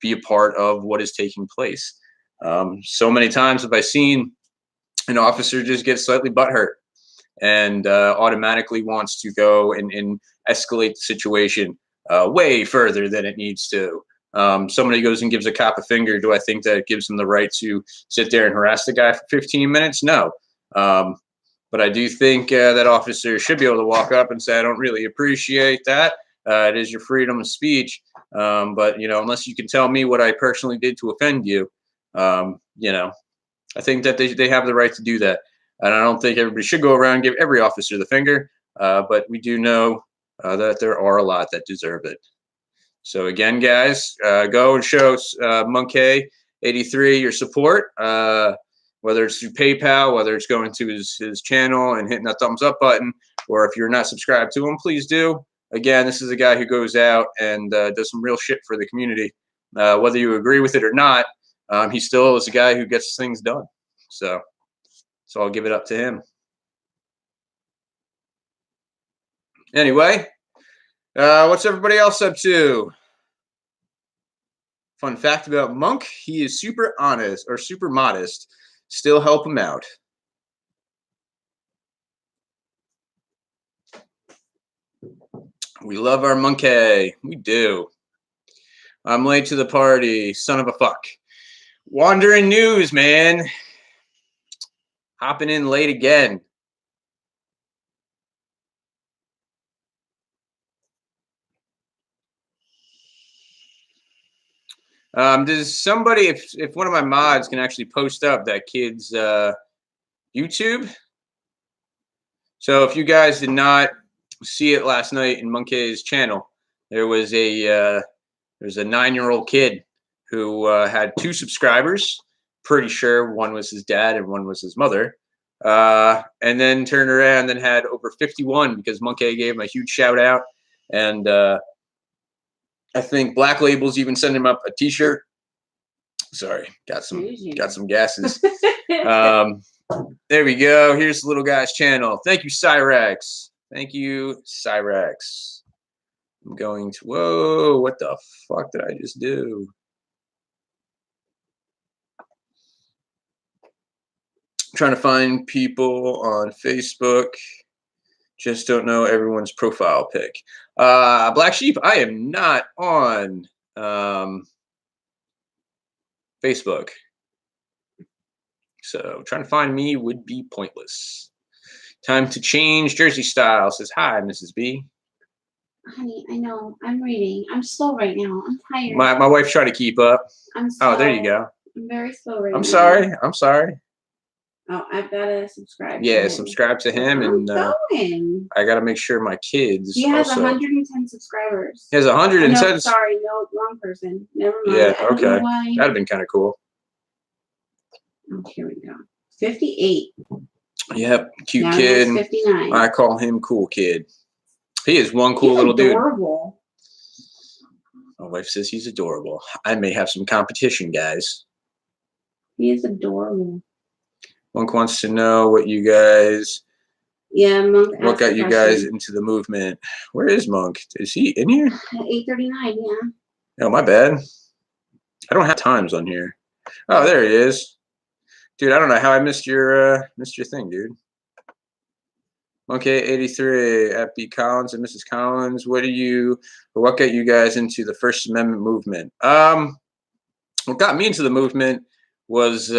be a part of what is taking place? So many times have I seen an officer just get slightly butthurt and automatically wants to go and escalate the situation way further than it needs to. Somebody goes and gives a cop a finger. Do I think that gives them the right to sit there and harass the guy for 15 minutes? No. But I do think that officer should be able to walk up and say, I don't really appreciate that. It is your freedom of speech. But, unless you can tell me what I personally did to offend you, I think that they have the right to do that. And I don't think everybody should go around and give every officer the finger. But we do know that there are a lot that deserve it. So again, guys, go and show Munkay 83 your support, whether it's through PayPal, whether it's going to his channel and hitting that thumbs up button, or if you're not subscribed to him, please do. Again, this is a guy who goes out and does some real shit for the community. Whether you agree with it or not, he still is a guy who gets things done. So I'll give it up to him. Anyway, what's everybody else up to? Fun fact about Monk, he is super honest or super modest. Still help him out. We love our Munkay. We do. I'm late to the party. Son of a fuck. Wandering news, man. Hopping in late again. Does somebody, if one of my mods can actually post up that kid's YouTube? So if you guys did not see it last night in Munkay's channel, there was a 9-year-old kid who had 2 subscribers. Pretty sure one was his dad and one was his mother. And then turned around and had over 51 because Munkay gave him a huge shout out. And I think Black Label's even sent him up a T-shirt. Sorry, got some gases. There we go. Here's the little guy's channel. Thank you, Cyrex. Thank you, Cyrex. I'm going to. Whoa! What the fuck did I just do? I'm trying to find people on Facebook. Just don't know everyone's profile pic. Black Sheep, I am not on Facebook. So trying to find me would be pointless. Time to change. Jersey Style says, hi, Mrs. B. Honey, I know. I'm reading. I'm slow right now. I'm tired. My wife's trying to keep up. I'm slow. Oh, there you go. I'm very slow right now. I'm sorry. I'm sorry. Oh, I've got to subscribe. Yeah, subscribe to him. I'm And going. I got to make sure my kids. He has also. 110 subscribers. He has 110. No, sorry. No, wrong person. Never mind. Yeah, I don't know okay. why. That'd have been kind of cool. Oh, here we go. 58. Yep, cute now kid. 59. I call him cool kid. He is one cool little adorable. My wife says he's adorable. I may have some competition, guys. He is adorable. Monk wants to know what you guys, Yeah, Monk. what got you guys into the movement. Where is Monk? Is he in here? 8:39. Yeah. Oh, my bad. I don't have times on here. Oh, there he is. Dude, I don't know how I missed your thing, dude. Munkay 83 at B Collins and Mrs. Collins. What got you guys into the First Amendment movement? What got me into the movement was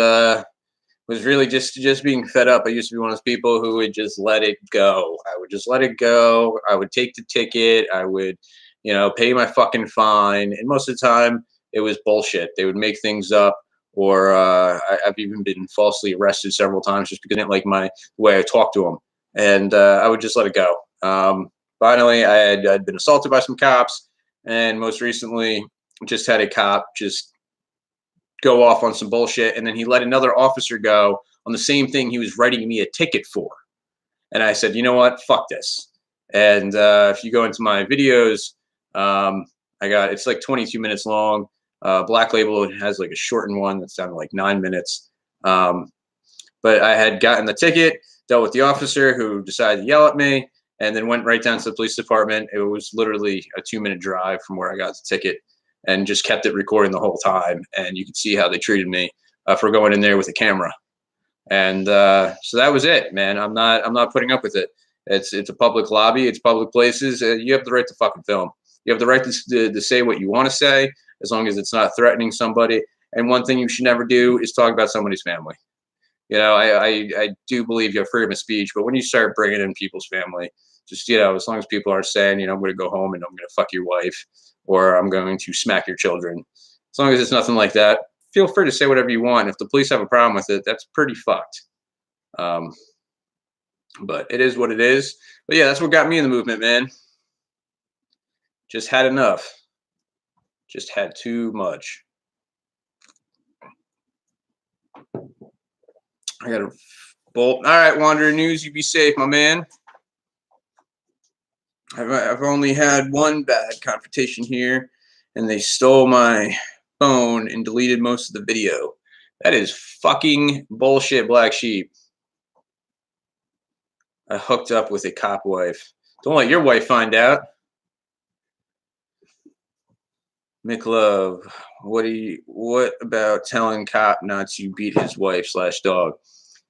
really just being fed up. I used to be one of those people who would just let it go. I would just let it go. I would take the ticket. I would, pay my fucking fine. And most of the time, it was bullshit. They would make things up, or I've even been falsely arrested several times just because I didn't like the way I talked to them. And I would just let it go. Finally, I'd been assaulted by some cops, and most recently, just had a cop just go off on some bullshit, and then he let another officer go on the same thing he was writing me a ticket for. And I said, you know what? Fuck this. And if you go into my videos, it's like 22 minutes long. Black Label has like a shortened one that's down to like 9 minutes. But I had gotten the ticket, dealt with the officer who decided to yell at me, and then went right down to the police department. It was literally a 2-minute drive from where I got the ticket, and just kept it recording the whole time. And you could see how they treated me for going in there with a camera. And so that was it, man. I'm not putting up with it. It's a public lobby. It's public places. You have the right to fucking film. You have the right to say what you want to say, as long as it's not threatening somebody. And one thing you should never do is talk about somebody's family. I do believe you have freedom of speech, but when you start bringing in people's family, just, as long as people are saying, I'm going to go home and I'm going to fuck your wife, or I'm going to smack your children, as long as it's nothing like that, feel free to say whatever you want. If the police have a problem with it, that's pretty fucked. But it is what it is. But yeah, that's what got me in the movement, man. Just had enough. Just had too much. I got a bolt. All right, Wanderer News, you be safe, my man. I've only had one bad confrontation here, and they stole my phone and deleted most of the video. That is fucking bullshit, Black Sheep. I hooked up with a cop wife. Don't let your wife find out. McLove, what about telling cop not to beat his wife/dog?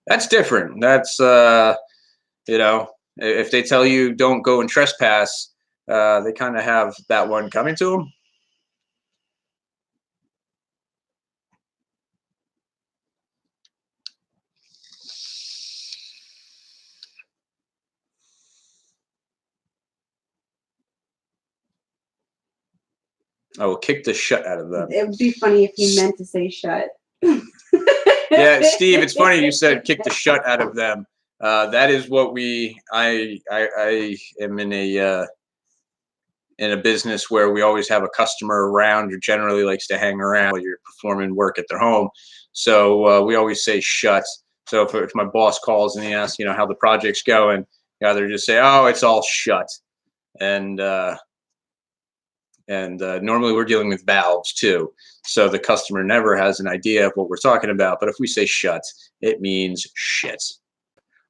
That's different. That's if they tell you don't go and trespass, they kind of have that one coming to them. I will kick the shit out of them. It would be funny if he meant to say shut. Yeah, Steve, it's funny you said kick the shit out of them. That is what I am in a business where we always have a customer around who generally likes to hang around while you're performing work at their home. So we always say shut. So if my boss calls and he asks, how the project's going, you either just say, oh, it's all shut. And normally we're dealing with valves too. So the customer never has an idea of what we're talking about. But if we say shut, it means shit.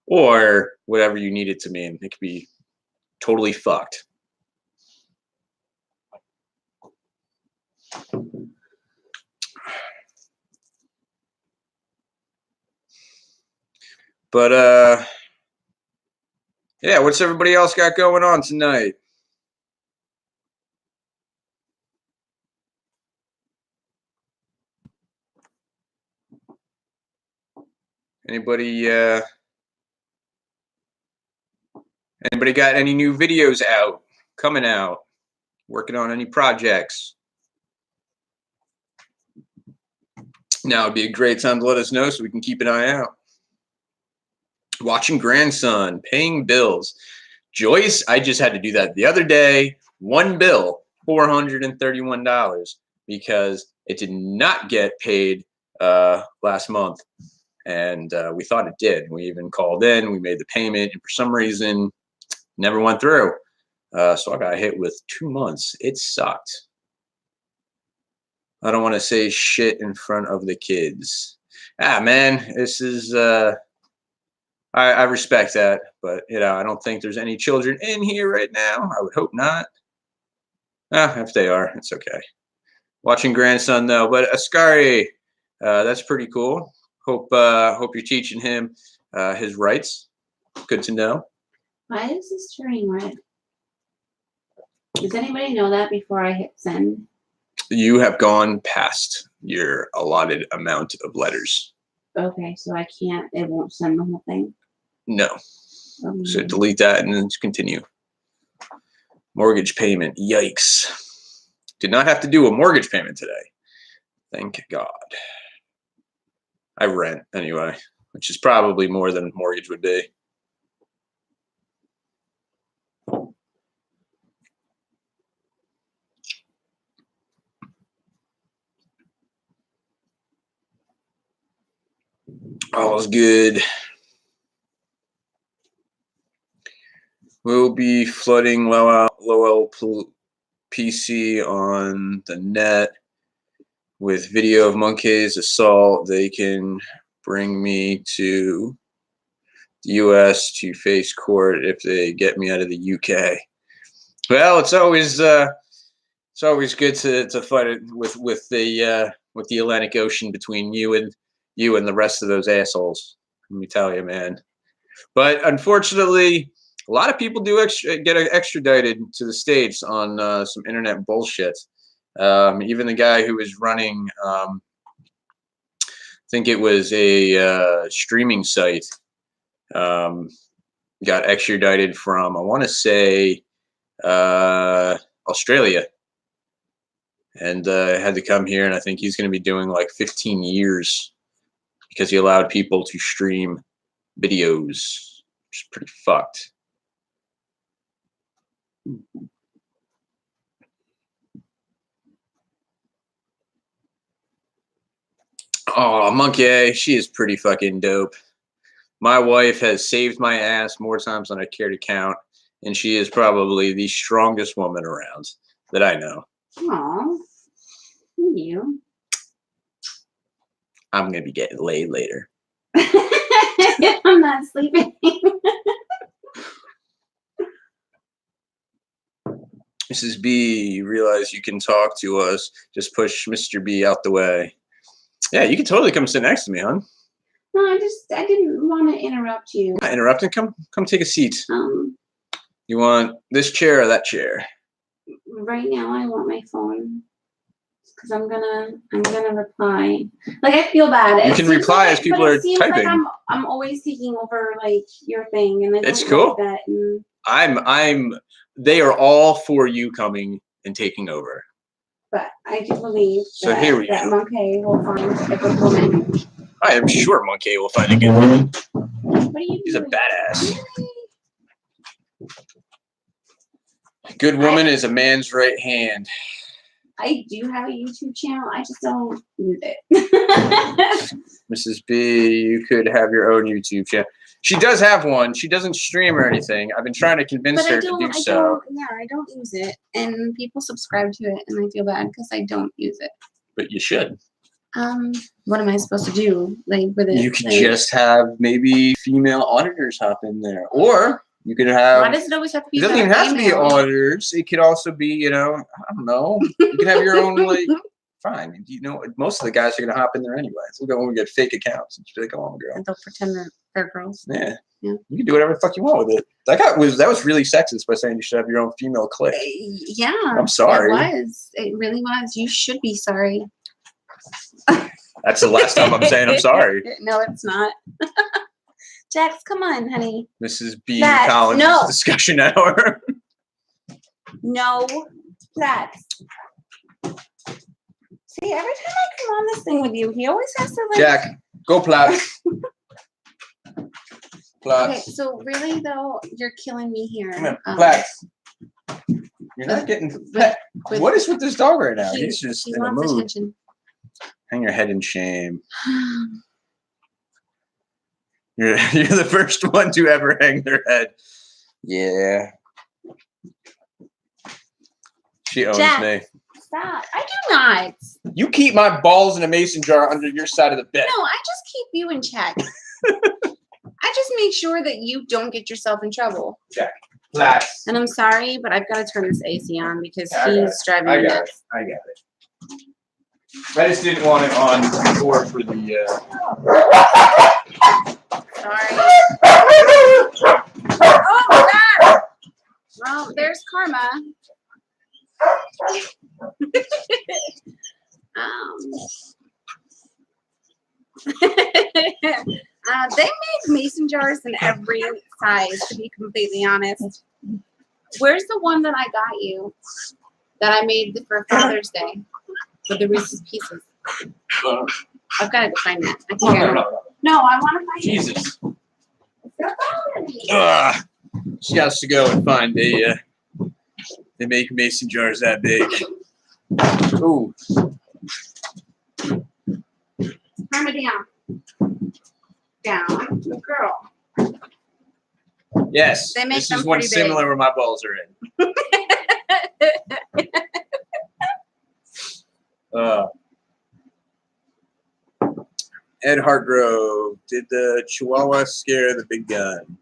Or whatever you need it to mean. It could be totally fucked. But yeah, what's everybody else got going on tonight? Anybody got any new videos coming out? Working on any projects? Now would be a great time to let us know so we can keep an eye out. Watching grandson, paying bills. Joyce, I just had to do that the other day. One bill, $431, because it did not get paid last month. And we thought it did. We even called in, we made the payment, and for some reason, never went through. So I got hit with 2 months. It sucked. I don't want to say shit in front of the kids. Ah, man, this is, I respect that, but, you know, I don't think there's any children in here right now. I would hope not. Ah, if they are, it's okay. Watching grandson, though. But Ascari, that's pretty cool. Hope you're teaching him his rights. Good to know. Why is this turning red? Does anybody know that before I hit send? You have gone past your allotted amount of letters. Okay, so I can't, it won't send the whole thing. No. So delete that and then continue. Mortgage payment. Yikes. Did not have to do a mortgage payment today. Thank God. I rent anyway, which is probably more than mortgage would be. All's good. We'll be flooding low PC on the net with video of Munkay's assault. They can bring me to the U.S. to face court if they get me out of the U.K. Well, it's always good to fight it with the Atlantic Ocean between you and the rest of those assholes. Let me tell you, man. But unfortunately, a lot of people do get extradited to the States on some internet bullshit. Even the guy who was running, I think it was a streaming site, got extradited from, I want to say, Australia. And had to come here, and I think he's going to be doing like 15 years because he allowed people to stream videos, which is pretty fucked. Oh, Munkay, she is pretty fucking dope. My wife has saved my ass more times than I care to count, and she is probably the strongest woman around that I know. Aw, you. I'm going to be getting laid later. I'm not sleeping. Mrs. B, you realize you can talk to us. Just push Mr. B out the way. Yeah, you can totally come sit next to me, hon. No, I didn't want to interrupt you. Not interrupting. Come take a seat. You want this chair or that chair? Right now I want my phone because I'm gonna reply. Like, I feel bad. You can reply as people are typing. Like I'm always taking over like your thing, and I don't it's cool. like that. And they are all for you coming and taking over. But I do believe so here we that go. Munkay will find a good woman. I am sure Munkay will find a good woman. What are you He's doing? a badass. Good woman is a man's right hand. I do have a YouTube channel. I just don't use it. Mrs. B, you could have your own YouTube channel. She does have one. She doesn't stream or anything. I've been trying to convince her to do so. I don't use it. And people subscribe to it, and I feel bad because I don't use it. But you should. What am I supposed to do? Like, with it? You could just have maybe female auditors hop in there. Or you could have... Why does it always have to be? It doesn't even have to be auditors. It could also be, you know, I don't know. You can have your own, like... Fine. You know, most of the guys are going to hop in there anyway. So we'll go and get fake accounts and just be like, come on, girl. And they'll pretend that they're girls. Yeah. Yeah. You can do whatever the fuck you want with it. That was really sexist by saying you should have your own female clique. Yeah. I'm sorry. It really was. You should be sorry. That's the last time I'm saying I'm sorry. No, it's not. Jax, come on, honey. Mrs. B. Collins' discussion hour. No. Jax. See, every time I come on this thing with you, he always has to like... Jack, go Platt. Platt. Okay, so really though, you're killing me here. Come here, Platt. You're not getting... What is with this dog right now? He's just in a mood. Attention. Hang your head in shame. You're the first one to ever hang their head. Yeah. She owns me. Stop. I do not. You keep my balls in a mason jar under your side of the bed. No, I just keep you in check. I just make sure that you don't get yourself in trouble. Check. Relax. And I'm sorry, but I've got to turn this AC on because Yeah, he's driving me nuts. I got it. I just didn't want it on before for the. Sorry. Oh, God. Well, there's karma. They make mason jars in every size, to be completely honest. Where's the one that I got you that I made for Father's Day with the Reese's Pieces? I've got to go find that. I can't No, I want to find Jesus. it. She has to go and find a. They make mason jars that big. Ooh. Turn it down. Down. Good girl. Yes. They make This them is one pretty similar where my balls are in. Ed Hartgrove, did the Chihuahua scare the big gun?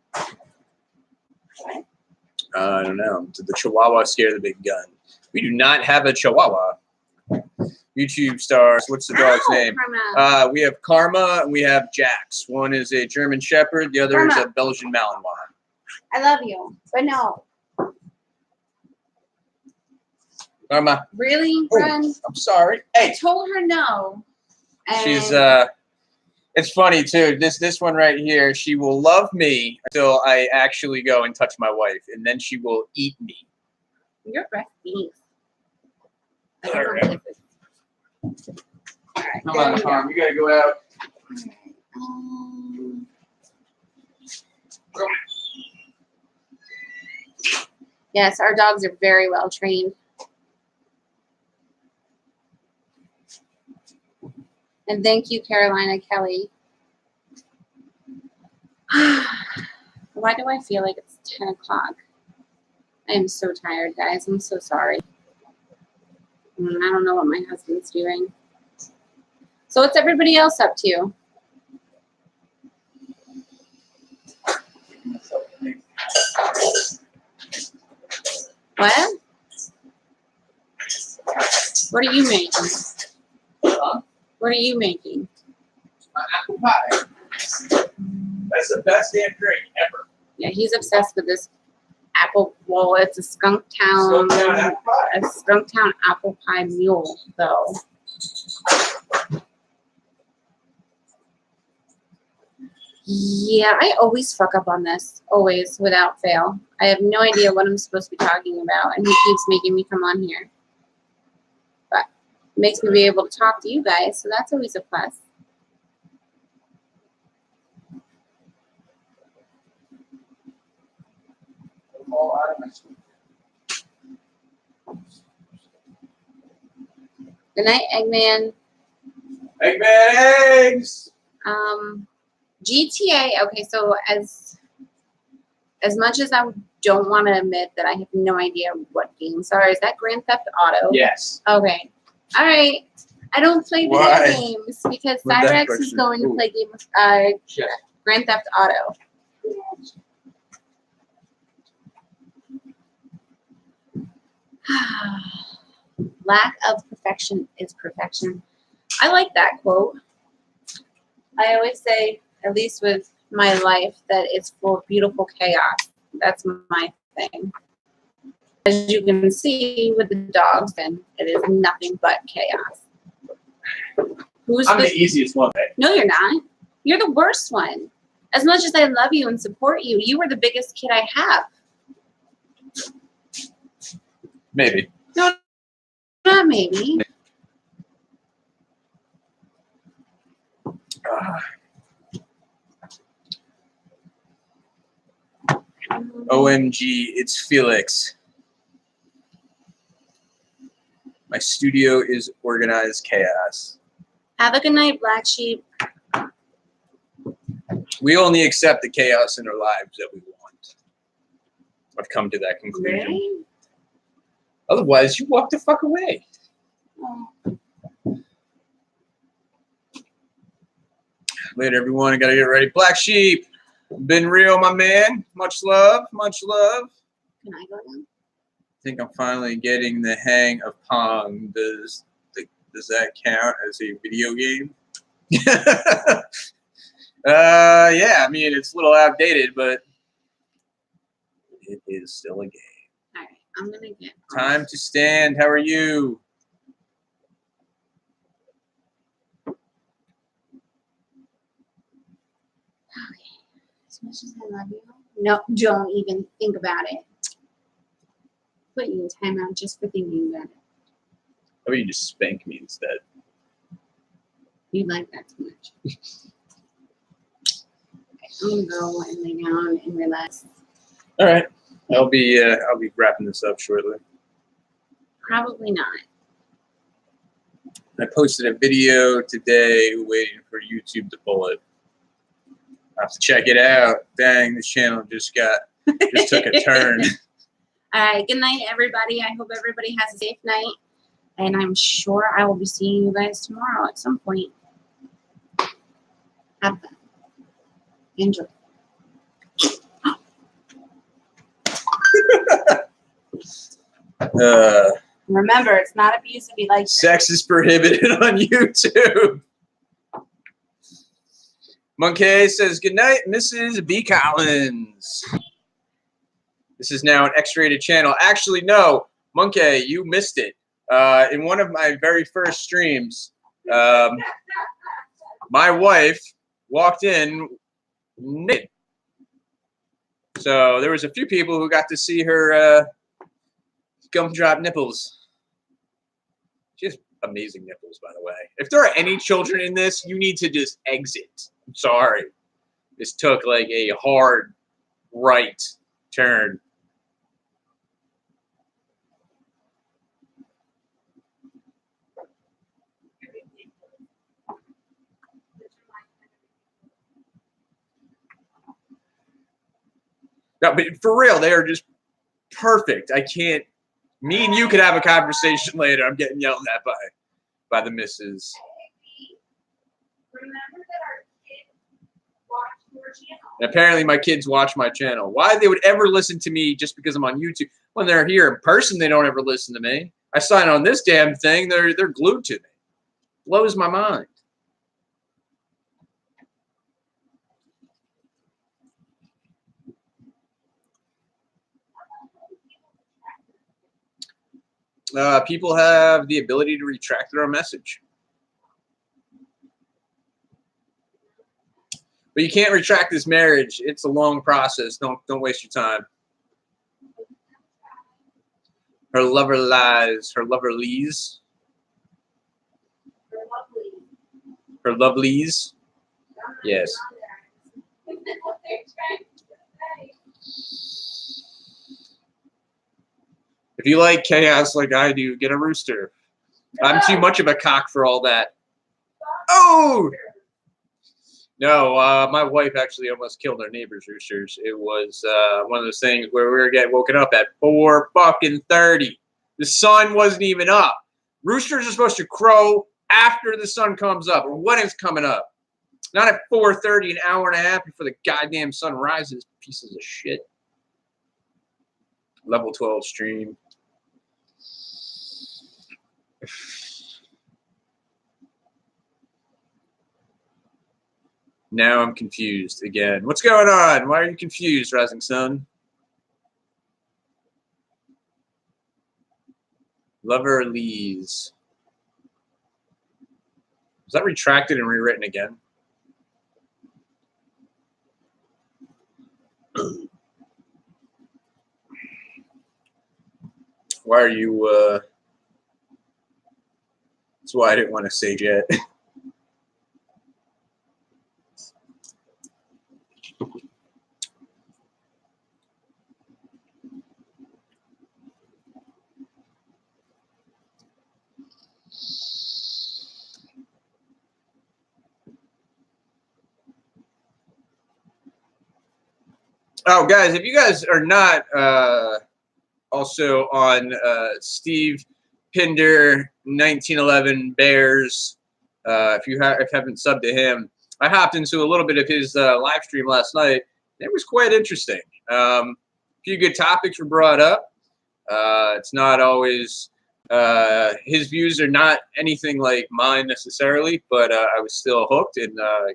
I don't know. Did the Chihuahua scare the big gun? We do not have a Chihuahua. YouTube stars. What's the dog's name? Karma. We have Karma and we have Jax. One is a German Shepherd. The other is Karma. a Belgian Malinois. I love you, but no. Karma. Really, Oh, friend? I'm sorry. I Hey. told her no. And She's it's funny too. This one right here, she will love me until I actually go and touch my wife, and then she will eat me. Your breath stinks. All right. All right. Come there on, you go. Tom. You gotta go out. Yes, our dogs are very well trained. And thank you, Carolina Kelly. Why do I feel like it's 10 o'clock? I am so tired, guys. I'm so sorry. I don't know what my husband's doing. So what's everybody else up to? What? What are you making? What are you making? Apple pie. That's the best damn drink ever. Yeah, he's obsessed with this apple. Well, it's a Skunk Town apple pie mule, though. Yeah, I always fuck up on this. Always, without fail. I have no idea what I'm supposed to be talking about, and he keeps making me come on here. But it makes me be able to talk to you guys, so that's always a plus. Good night, Eggman. Eggman eggs. GTA. Okay, so as much as I don't want to admit that I have no idea what games are, is that Grand Theft Auto? Yes. Okay. All right. I don't play video Why? games because Where'd that Cyrex is question- going to Ooh. play Yeah. Grand Theft Auto. Lack of perfection is perfection. I like that quote. I always say, at least with my life, that it's full of beautiful chaos. That's my thing. As you can see with the dogs, then it is nothing but chaos. Who's I'm the easiest one, babe. No, you're not. You're the worst one. As much as I love you and support you, you were the biggest kid I have. Maybe. No, not maybe. OMG, it's Felix. My studio is organized chaos. Have a good night, Black Sheep. We only accept the chaos in our lives that we want. I've come to that conclusion. Really? Otherwise, you walk the fuck away. Later, everyone. I gotta get ready. Black Sheep, been real, my man. Much love, much love. Can I go now? I think I'm finally getting the hang of Pong. Does that count as a video game? Yeah. I mean, it's a little outdated, but it is still a game. All right, I'm gonna get Time to stand. How are you? As much as I love you, no, don't even think about it. Put you in timeout just for thinking about it. How about you just spank me instead? You like that too much. Okay, I'm gonna go and lay down and relax. All right. I'll be wrapping this up shortly. Probably not. I posted a video today waiting for YouTube to pull it. I have to check it out. Dang, this channel just took a turn. All right, good night, everybody. I hope everybody has a safe night. And I'm sure I will be seeing you guys tomorrow at some point. Have fun. Enjoy. Remember, it's not abuse to be like Sex is prohibited on YouTube. Munkay says, good night, Mrs. B. Collins. This is now an X-rated channel. Actually, no, Munkay, you missed it. In one of my very first streams, my wife walked in naked. So there was a few people who got to see her gumdrop nipples. She has amazing nipples, by the way. If there are any children in this, you need to just exit. I'm sorry. This took like a hard right turn. No, but for real, they are just perfect. I can't. Me and you could have a conversation later. I'm getting yelled at by the missus. Remember that our kids watch your channel. And apparently, my kids watch my channel. Why they would ever listen to me just because I'm on YouTube? When they're here in person, they don't ever listen to me. I sign on this damn thing. They're glued to me. Blows my mind. People have the ability to retract their own message. But you can't retract this marriage. It's a long process. Don't waste your time. Her lover lies. Her lover lees. Her lovelies. Yes. If you like chaos like I do, get a rooster. I'm too much of a cock for all that. Oh! No, my wife actually almost killed our neighbor's roosters. It was one of those things where we were getting woken up at 4:30. The sun wasn't even up. Roosters are supposed to crow after the sun comes up, or when it's coming up. Not at 4:30, an hour and a half before the goddamn sun rises. Pieces of shit. Level 12 stream. Now I'm confused again. What's going on? Why are you confused, Rising Sun? Lover lees. Was that retracted and rewritten again? Why are you, that's why I didn't want to say yet. Oh, guys, if you guys are not also on Steve Pinder 1911 Bears. If you haven't subbed to him, I hopped into a little bit of his live stream last night. It was quite interesting. A few good topics were brought up. It's not always his views are not anything like mine necessarily, but I was still hooked, and I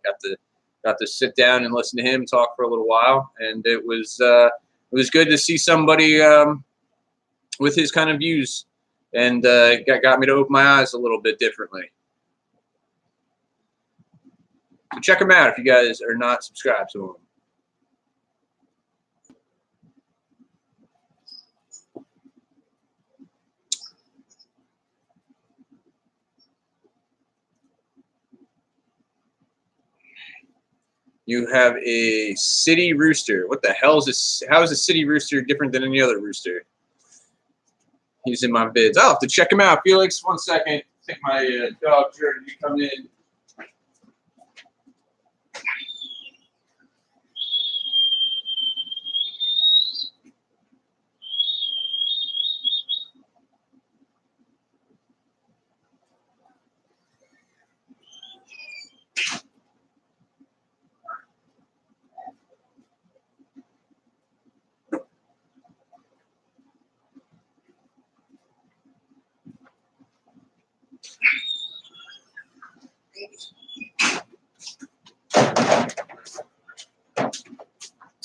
got to sit down and listen to him talk for a little while, and it was good to see somebody with his kind of views, and got me to open my eyes a little bit differently. So check him out if you guys are not subscribed to him. You have a city rooster. What the hell is this? How is a city rooster different than any other rooster? He's in my vids. I'll have to check him out. Felix, 1 second. I think my dog Jordan to come in.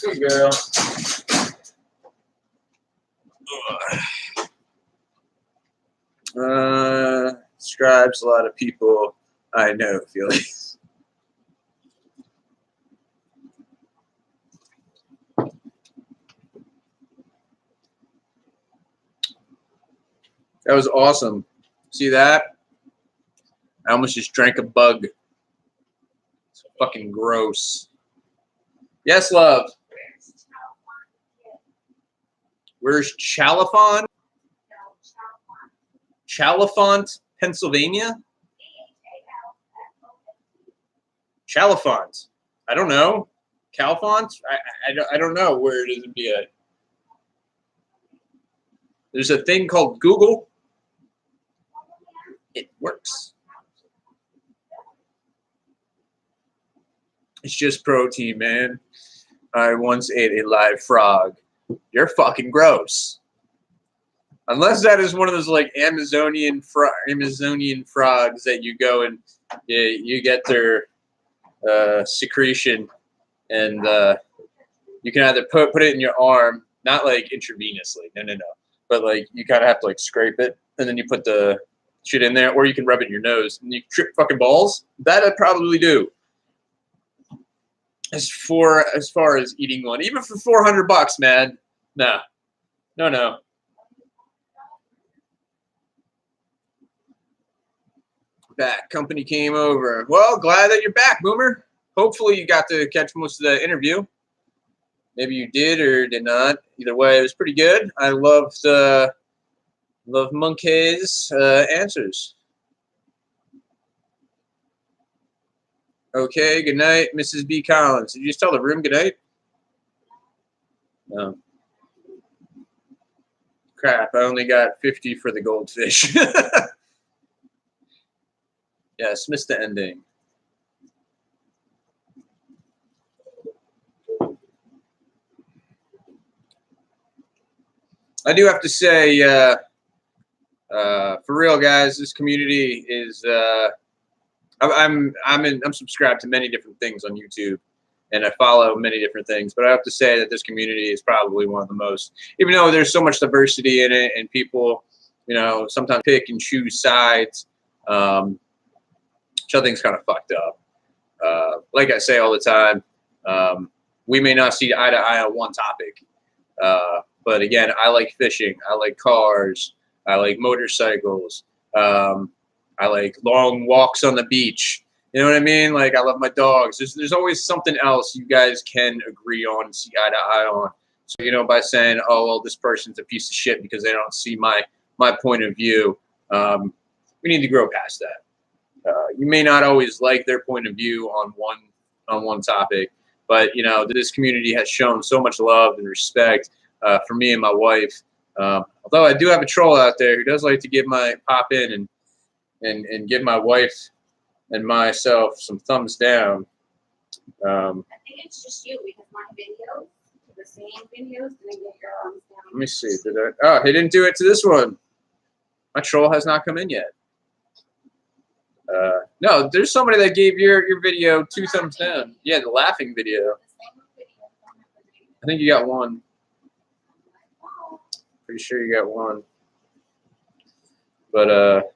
Good girl. Describes a lot of people I know, Felix. That was awesome. See that? I almost just drank a bug. It's fucking gross. Yes, love. Where's Chalifont? Chalifont, Pennsylvania? Chalifont. I don't know. Calfont? I don't know where it is in BA. There's a thing called Google. It works. It's just protein, man. I once ate a live frog. You're fucking gross. Unless that is one of those like Amazonian frogs that you go and you get their secretion, and you can either put it in your arm, not like intravenously, no, but like you kind of have to like scrape it, and then you put the shit in there, or you can rub it in your nose and you trip fucking balls. That I'd probably do. As far as eating one, even for $400, man. No. Back. Company came over. Well, glad that you're back, Boomer. Hopefully you got to catch most of the interview. Maybe you did or did not. Either way, it was pretty good. I loved Munkay's answers. Okay, good night, Mrs. B. Collins. Did you just tell the room good night? No. Crap, I only got 50 for the goldfish. Yes, missed the ending. I do have to say, for real, guys, this community is. I'm subscribed to many different things on YouTube, and I follow many different things. But I have to say that this community is probably one of the most, even though there's so much diversity in it, and people, sometimes pick and choose sides, which I think is kind of fucked up. Like I say all the time, we may not see eye to eye on one topic, but again, I like fishing, I like cars, I like motorcycles. I like long walks on the beach. You know what I mean? Like, I love my dogs. There's always something else you guys can agree on and see eye to eye on. So, by saying, oh, well, this person's a piece of shit because they don't see my point of view, we need to grow past that. You may not always like their point of view on one topic, but, this community has shown so much love and respect for me and my wife Although I do have a troll out there who does like to pop in and give my wife and myself some thumbs down. I think it's just you because my videos, the same videos, didn't get your thumbs down. Let me see. Oh, he didn't do it to this one. My troll has not come in yet. No, there's somebody that gave your video 2 thumbs down. Yeah, the laughing video. I think you got one. Pretty sure you got one. But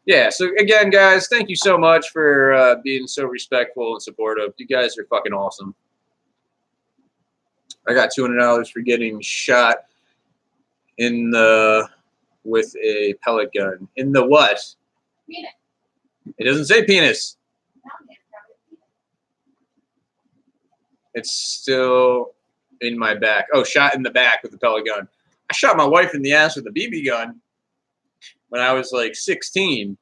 yeah. So again, guys, thank you so much for being so respectful and supportive. You guys are fucking awesome. I got $200 for getting shot with a pellet gun. In the what? Penis. It doesn't say penis. It's still in my back. Oh, shot in the back with a pellet gun. I shot my wife in the ass with a BB gun when I was like 16,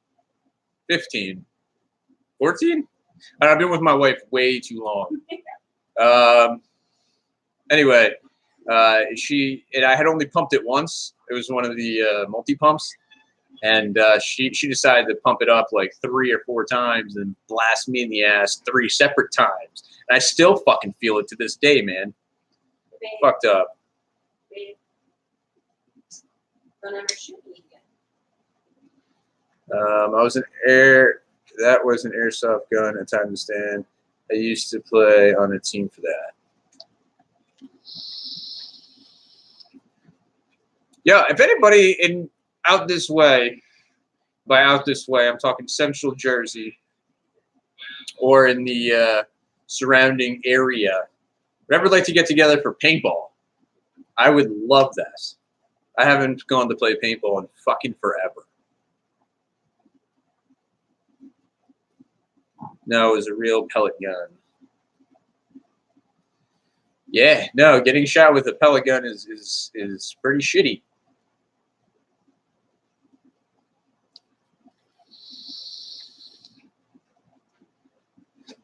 15, 14. And I've been with my wife way too long. Anyway, I had only pumped it once. It was one of the multi-pumps. And she decided to pump it up like 3 or 4 times and blast me in the ass 3 separate times. And I still fucking feel it to this day, man. Babe, Fucked up. babe. Don't ever shoot me again. That was an airsoft gun at Time to Stand. I used to play on a team for that. Yeah, if anybody out this way, by out this way, I'm talking Central Jersey or in the surrounding area, would ever like to get together for paintball, I would love that. I haven't gone to play paintball in fucking forever. No, it was a real pellet gun. Yeah, no, getting shot with a pellet gun is pretty shitty.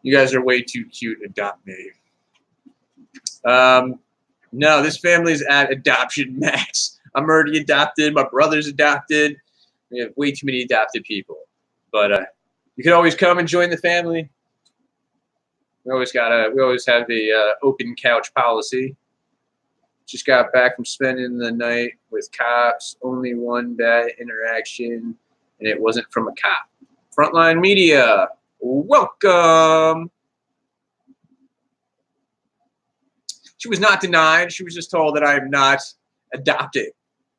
You guys are way too cute. Adopt me. No, this family's at adoption max. I'm already adopted. My brother's adopted. We have way too many adopted people. But you can always come and join the family. We always have the open couch policy. Just got back from spending the night with cops. Only one bad interaction, and it wasn't from a cop. Frontline Media, welcome. She was not denied. She was just told that I am not adopted.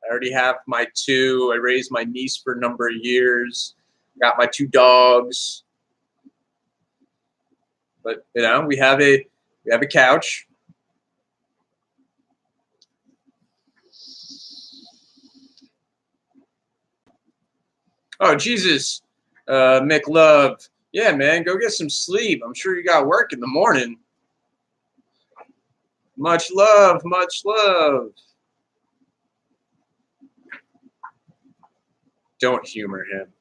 I already have my 2. I raised my niece for a number of years. Got my 2 dogs. But you know, we have a couch. Oh Jesus, McLove. Yeah, man, go get some sleep. I'm sure you got work in the morning. Much love, much love. Don't humor him.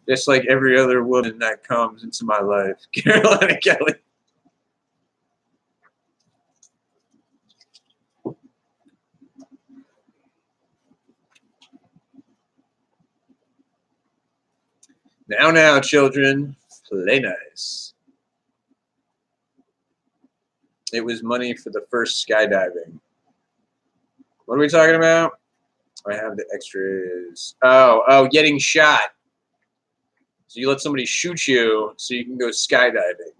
Just like every other woman that comes into my life. Carolina Kelly. Now, children, play nice. It was money for the first skydiving. What are we talking about? I have the extras. Oh, getting shot. So you let somebody shoot you so you can go skydiving.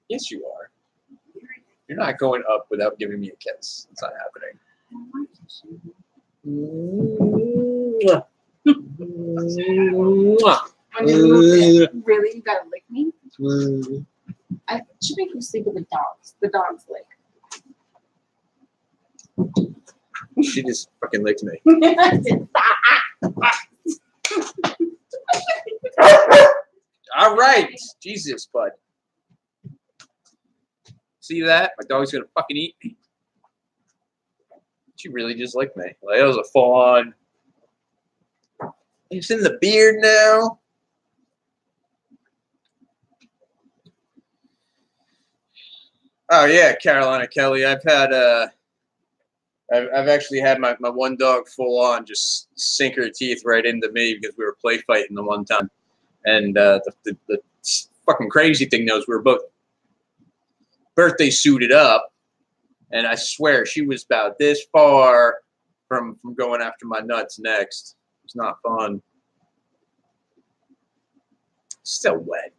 Yes, you are. You're not going up without giving me a kiss. It's not happening. Really? You gotta lick me? I should make you sleep with the dogs. The dogs lick. She just fucking licked me. All right. Jesus, bud. See that? My dog's gonna fucking eat me. She really just licked me. Like, that was a full-on. It's in the beard now. Oh yeah, Carolina Kelly. I've actually had my one dog full on just sink her teeth right into me because we were play fighting the one time. And the fucking crazy thing though is we were both birthday suited up, and I swear she was about this far from going after my nuts next. It's not fun. Still wet.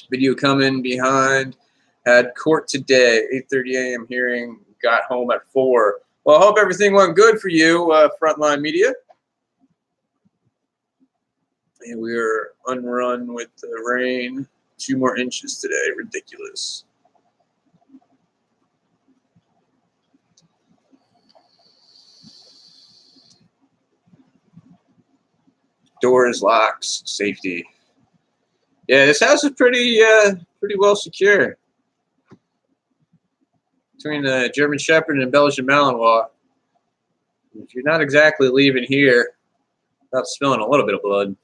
Video coming behind. Had court today, 8:30 a.m. hearing. Got home at 4. Well, I hope everything went good for you, Frontline Media. And we are unrun with the rain. 2 more inches today. Ridiculous. Doors, locks, safety. Yeah, this house is pretty well secure. Between the German Shepherd and Belgian Malinois, if you're not exactly leaving here without spilling a little bit of blood.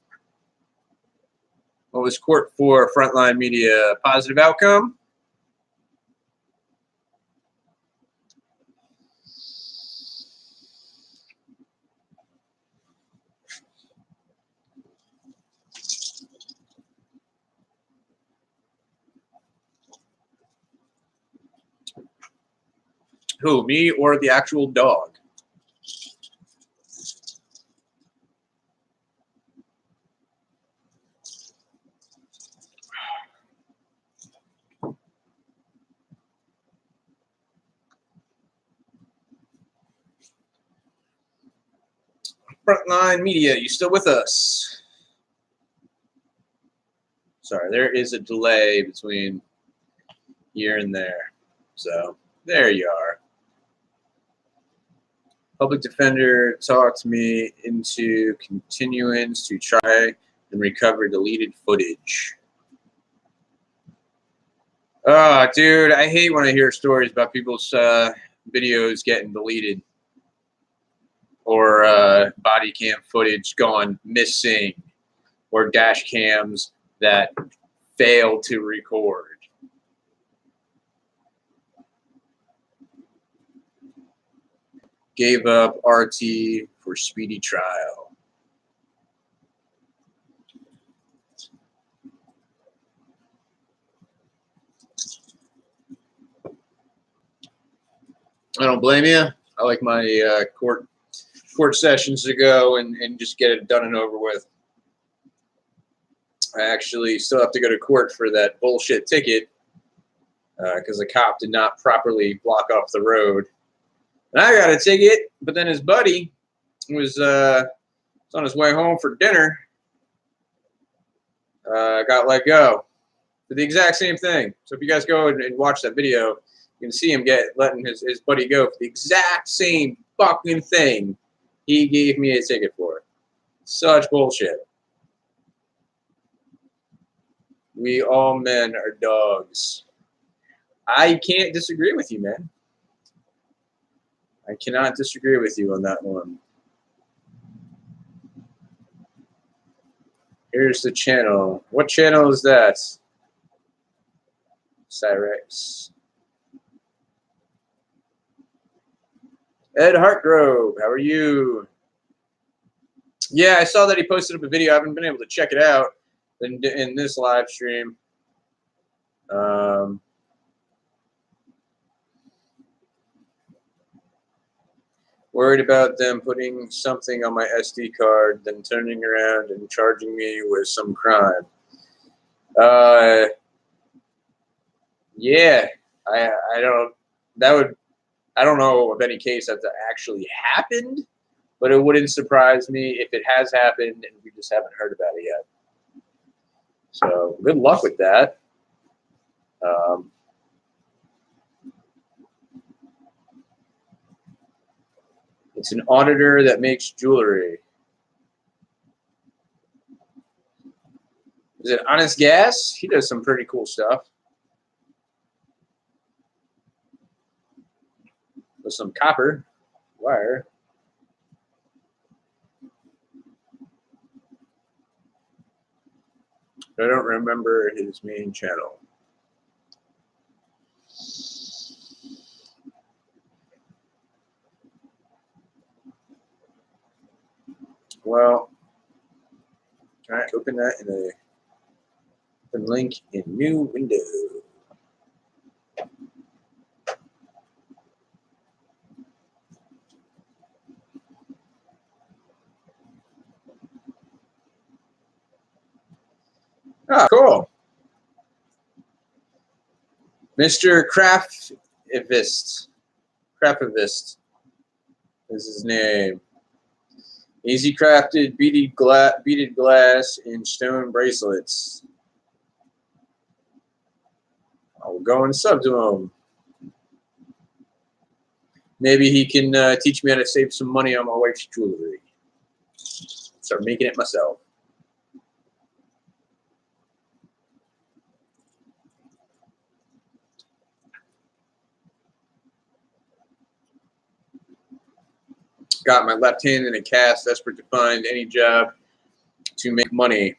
What was court for Frontline Media? Positive outcome? Who, me or the actual dog? Frontline Media, you still with us? Sorry, there is a delay between here and there. So, there you are. Public defender talked me into continuance to try and recover deleted footage. Oh, dude, I hate when I hear stories about people's videos getting deleted or body cam footage gone missing or dash cams that fail to record. Gave up RT for speedy trial. I don't blame you. I like my court sessions to go and just get it done and over with. I actually still have to go to court for that bullshit ticket because the cop did not properly block off the road. And I got a ticket, but then his buddy was on his way home for dinner. Got let go for the exact same thing. So if you guys go and watch that video, you can see him letting his buddy go for the exact same fucking thing he gave me a ticket for. Such bullshit. We all men are dogs. I can't disagree with you, man. I cannot disagree with you on that one. Here's the channel. What channel is that? Cyrex. Ed Hartgrove, how are you? Yeah, I saw that he posted up a video. I haven't been able to check it out in this live stream. Worried about them putting something on my SD card, then turning around and charging me with some crime. Yeah, I don't know of any case that's actually happened, but it wouldn't surprise me if it has happened and we just haven't heard about it yet. So good luck with that. It's an auditor that makes jewelry. Is it Honest Gas? He does some pretty cool stuff. With some copper wire. I don't remember his main channel. Well, all right, open that in a open link in new window. Ah, cool. Mr. Craftivist. Craftivist is his name. Easy crafted beaded glass and stone bracelets. I'll go and sub to him. Maybe he can teach me how to save some money on my wife's jewelry. Start making it myself. Got my left hand in a cast, desperate to find any job to make money.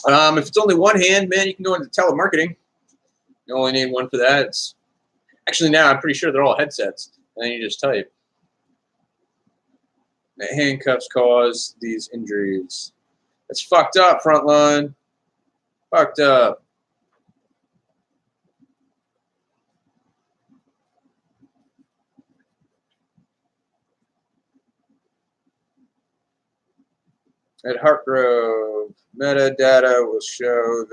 If it's only one hand, man, you can go into telemarketing. You only need one for that. It's actually, now I'm pretty sure they're all headsets, and then you just type. The handcuffs cause these injuries. That's fucked up, Frontline. Fucked up. At Hartgrove, metadata will show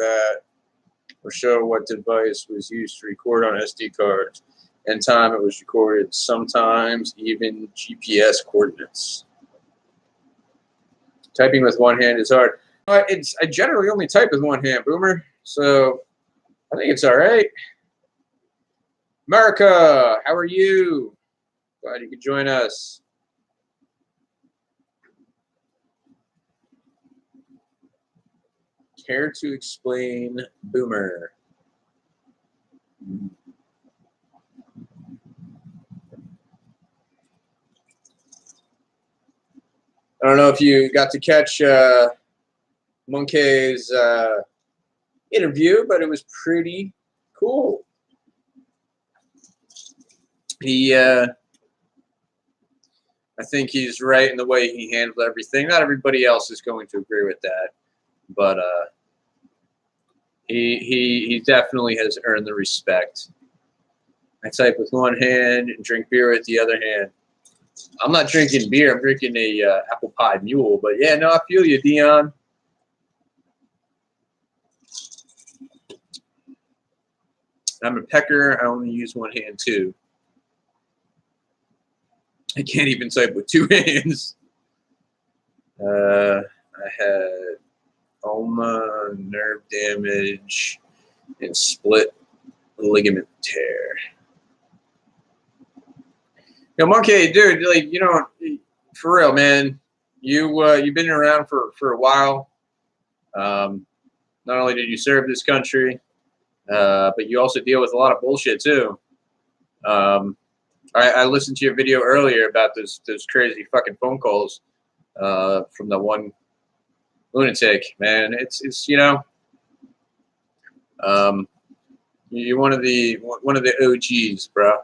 what device was used to record on SD cards and time it was recorded, sometimes even GPS coordinates. Typing with one hand is hard. But I generally only type with one hand, Boomer, so I think it's all right. America, how are you? Glad you could join us. Care to explain Boomer? I don't know if you got to catch Munkay's interview, but it was pretty cool. I think he's right in the way he handled everything. Not everybody else is going to agree with that, but he definitely has earned the respect. I type with one hand and drink beer with the other hand. I'm not drinking beer. I'm drinking a apple pie mule. But yeah, no, I feel you, Dion. I'm a pecker. I only use one hand too. I can't even type with two hands. I had ulna nerve damage and split ligament tear. You know, Munkay, dude, like, you know, for real, man, you've been around for a while. Not only did you serve this country, but you also deal with a lot of bullshit too. I listened to your video earlier about those crazy fucking phone calls from the one lunatic. Man, it's you know, you're one of the OGs, bro.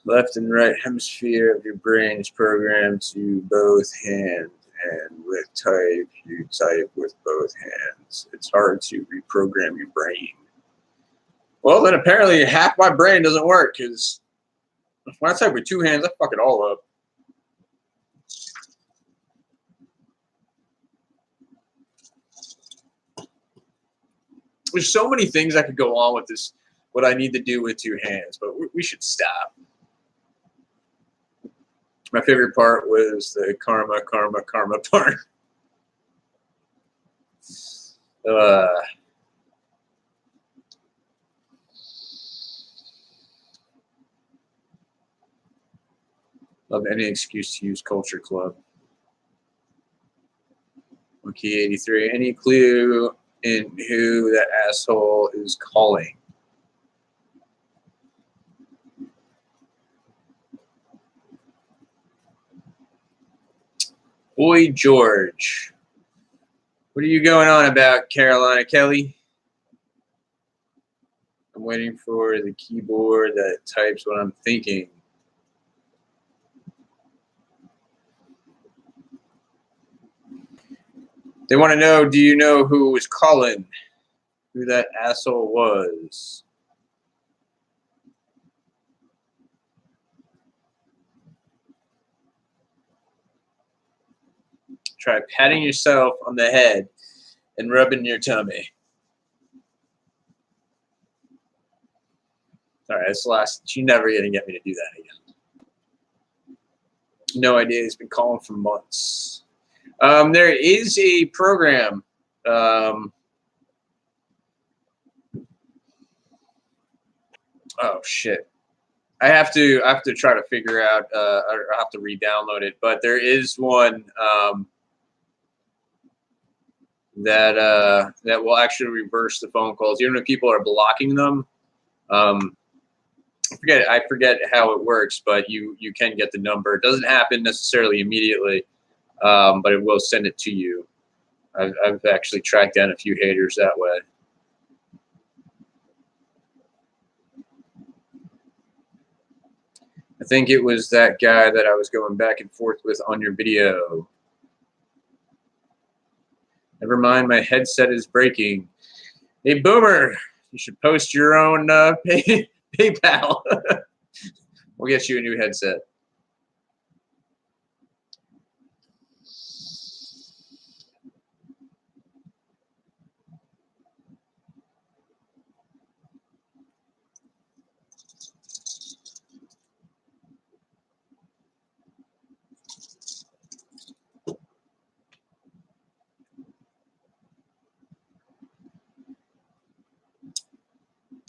Left and right hemisphere of your brain is programmed to both hand, and with type, you type with both hands. It's hard to reprogram your brain. Well, then apparently half my brain doesn't work, because when I type with two hands, I fuck it all up. There's so many things I could go on with this, what I need to do with two hands, but we should stop. My favorite part was the karma part. Love any excuse to use Culture Club. Monkey 83. Any clue in who that asshole is calling? Boy George. What are you going on about, Carolina Kelly? I'm waiting for the keyboard that types what I'm thinking. They want to know, do you know who was calling? Who that asshole was? Try patting yourself on the head and rubbing your tummy. All right, that's the last. You're never going to get me to do that again. No idea. He's been calling for months. There is a program. Oh shit! I have to try to figure out. Or I have to re-download it. But there is one that will actually reverse the phone calls, even if people are blocking them. I forget how it works, but you can get the number. It doesn't happen necessarily immediately, but it will send it to you. I've actually tracked down a few haters that way. I think it was that guy that I was going back and forth with on your video. Never mind, my headset is breaking. Hey, Boomer, you should post your own PayPal. We'll get you a new headset.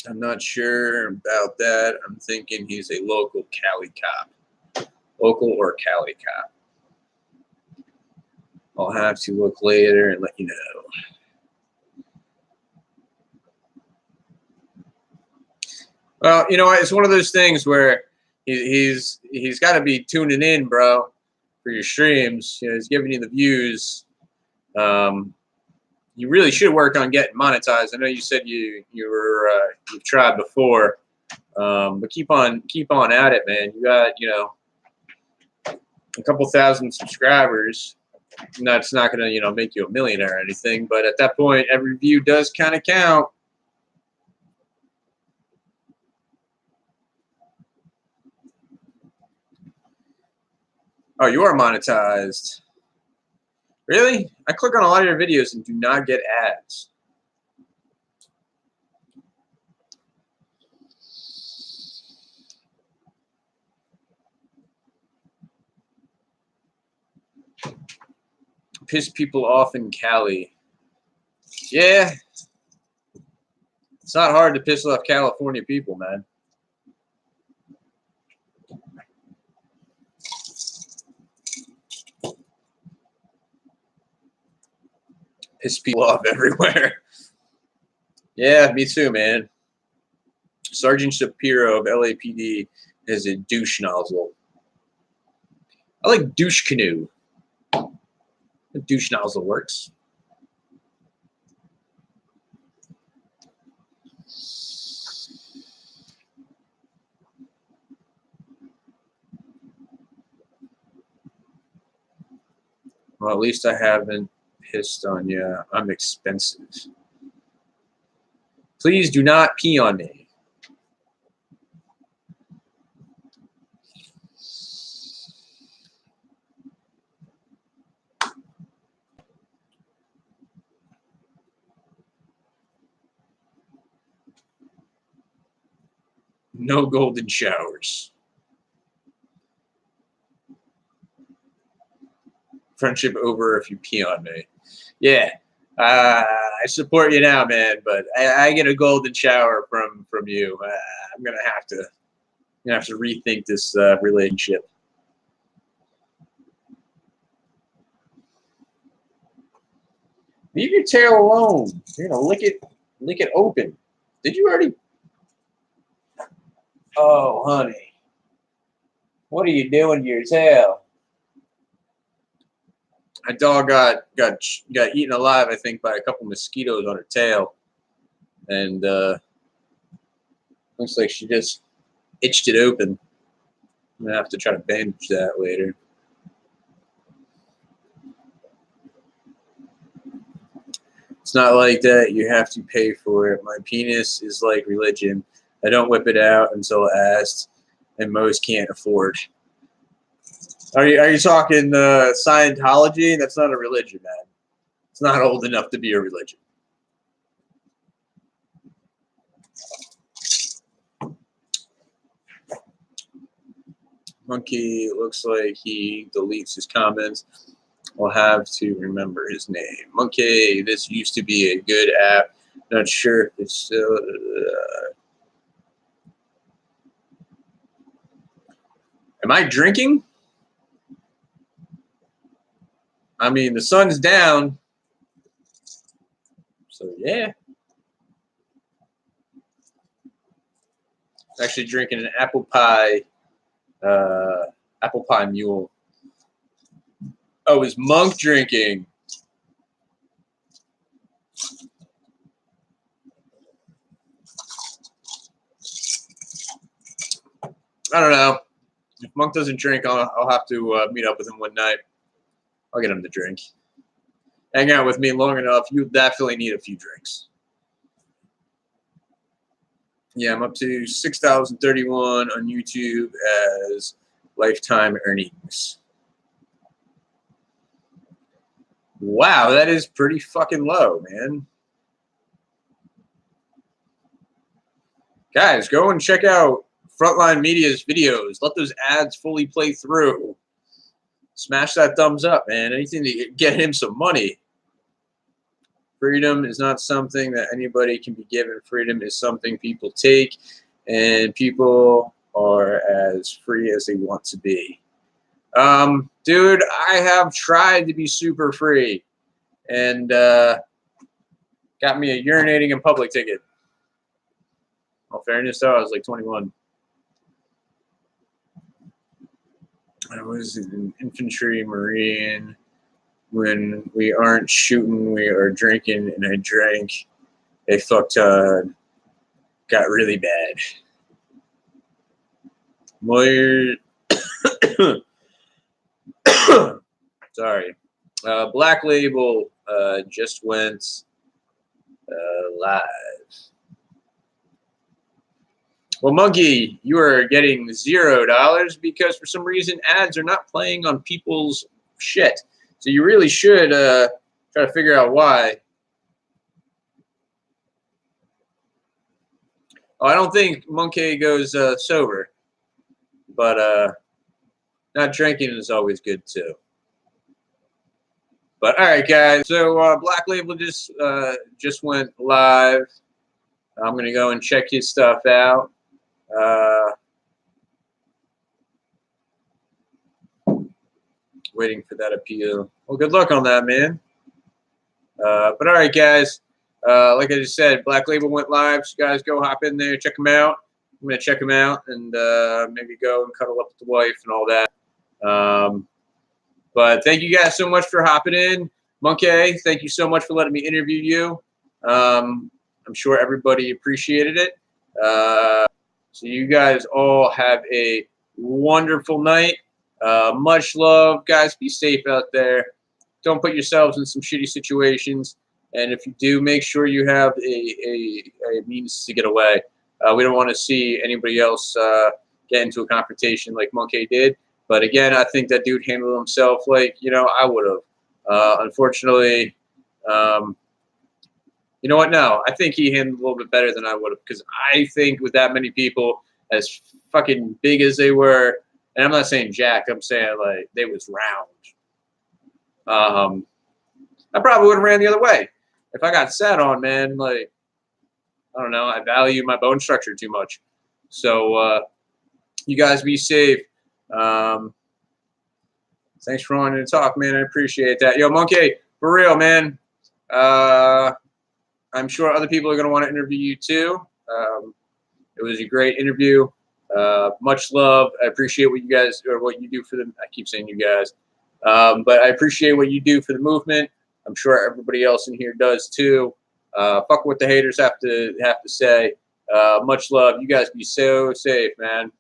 I'm not sure about that. I'm thinking he's a local Cali cop. Local or Cali cop. I'll have to look later and let you know. Well, you know what? It's one of those things where he's got to be tuning in, bro, for your streams. You know, he's giving you the views. You really should work on getting monetized. I know you said you've tried before, but keep on at it, man. You got a couple thousand subscribers. That's not gonna make you a millionaire or anything, but at that point, every view does kind of count. Oh, you are monetized. Really? I click on a lot of your videos and do not get ads. Piss people off in Cali. Yeah. It's not hard to piss off California people, man. Piss people off everywhere. Yeah, me too, man. Sergeant Shapiro of LAPD is a douche nozzle. I like douche canoe. The douche nozzle works. Well, at least I haven't pissed on you. I'm expensive. Please do not pee on me. No golden showers. Friendship over if you pee on me. Yeah, I support you now, man. But I get a golden shower from you. I'm gonna have to rethink this relationship. Leave your tail alone. You're gonna lick it open. Did you already? Oh, honey, what are you doing to your tail? My dog got eaten alive, I think, by a couple mosquitoes on her tail, and looks like she just itched it open. I'm gonna have to try to bandage that later. It's not like that. You have to pay for it. My penis is like religion. I don't whip it out until asked, and most can't afford. Are you talking Scientology? That's not a religion, man. It's not old enough to be a religion. Munkay looks like he deletes his comments. I'll have to remember his name. Munkay, this used to be a good app. Not sure if it's still. Am I drinking? I mean, the sun's down. So, yeah. Actually drinking an apple pie mule. Oh, is Monk drinking? I don't know. If Monk doesn't drink, I'll have to meet up with him one night. I'll get him to drink. Hang out with me long enough, you definitely need a few drinks. Yeah, I'm up to 6,031 on YouTube as lifetime earnings. Wow, that is pretty fucking low, man. Guys, go and check out Frontline Media's videos. Let those ads fully play through. Smash that thumbs up, man. Anything to get him some money. Freedom is not something that anybody can be given. Freedom is something people take, and people are as free as they want to be. Dude, I have tried to be super free, and got me a urinating in public ticket. All fairness, though, I was like 21. I was an infantry marine. When we aren't shooting, we are drinking, and I drank a fuck ton. Got really bad. Lawyer. Sorry. Black Label just went live. Well, Munkay, you are getting $0 because for some reason ads are not playing on people's shit. So you really should try to figure out why. Oh, I don't think Munkay goes sober, but not drinking is always good too. But all right, guys. So Black Label just went live. I'm gonna go and check his stuff out. Waiting for that appeal. Well, good luck on that, man. But all right, guys. Like I just said, Black Label went live. So guys, go hop in there, check them out. I'm gonna check them out and maybe go and cuddle up with the wife and all that. But thank you guys so much for hopping in. Munkay, thank you so much for letting me interview you. I'm sure everybody appreciated it. So you guys all have a wonderful night. Much love, guys. Be safe out there. Don't put yourselves in some shitty situations. And if you do, make sure you have a means to get away. We don't want to see anybody else get into a confrontation like Munkay did. But again, I think that dude handled himself like, I would have. Unfortunately, you know what? No, I think he handled a little bit better than I would have, because I think with that many people, as fucking big as they were, and I'm not saying jacked, I'm saying like they was round. I probably would have ran the other way. If I got sat on, man, like, I don't know, I value my bone structure too much. So you guys be safe. Thanks for wanting to talk, man. I appreciate that. Yo, Munkay, for real, man. I'm sure other people are going to want to interview you too. It was a great interview. Much love. I appreciate what you guys, or what you do for them. I keep saying you guys. But I appreciate what you do for the movement. I'm sure everybody else in here does too. Fuck what the haters have to say. Much love. You guys be so safe, man.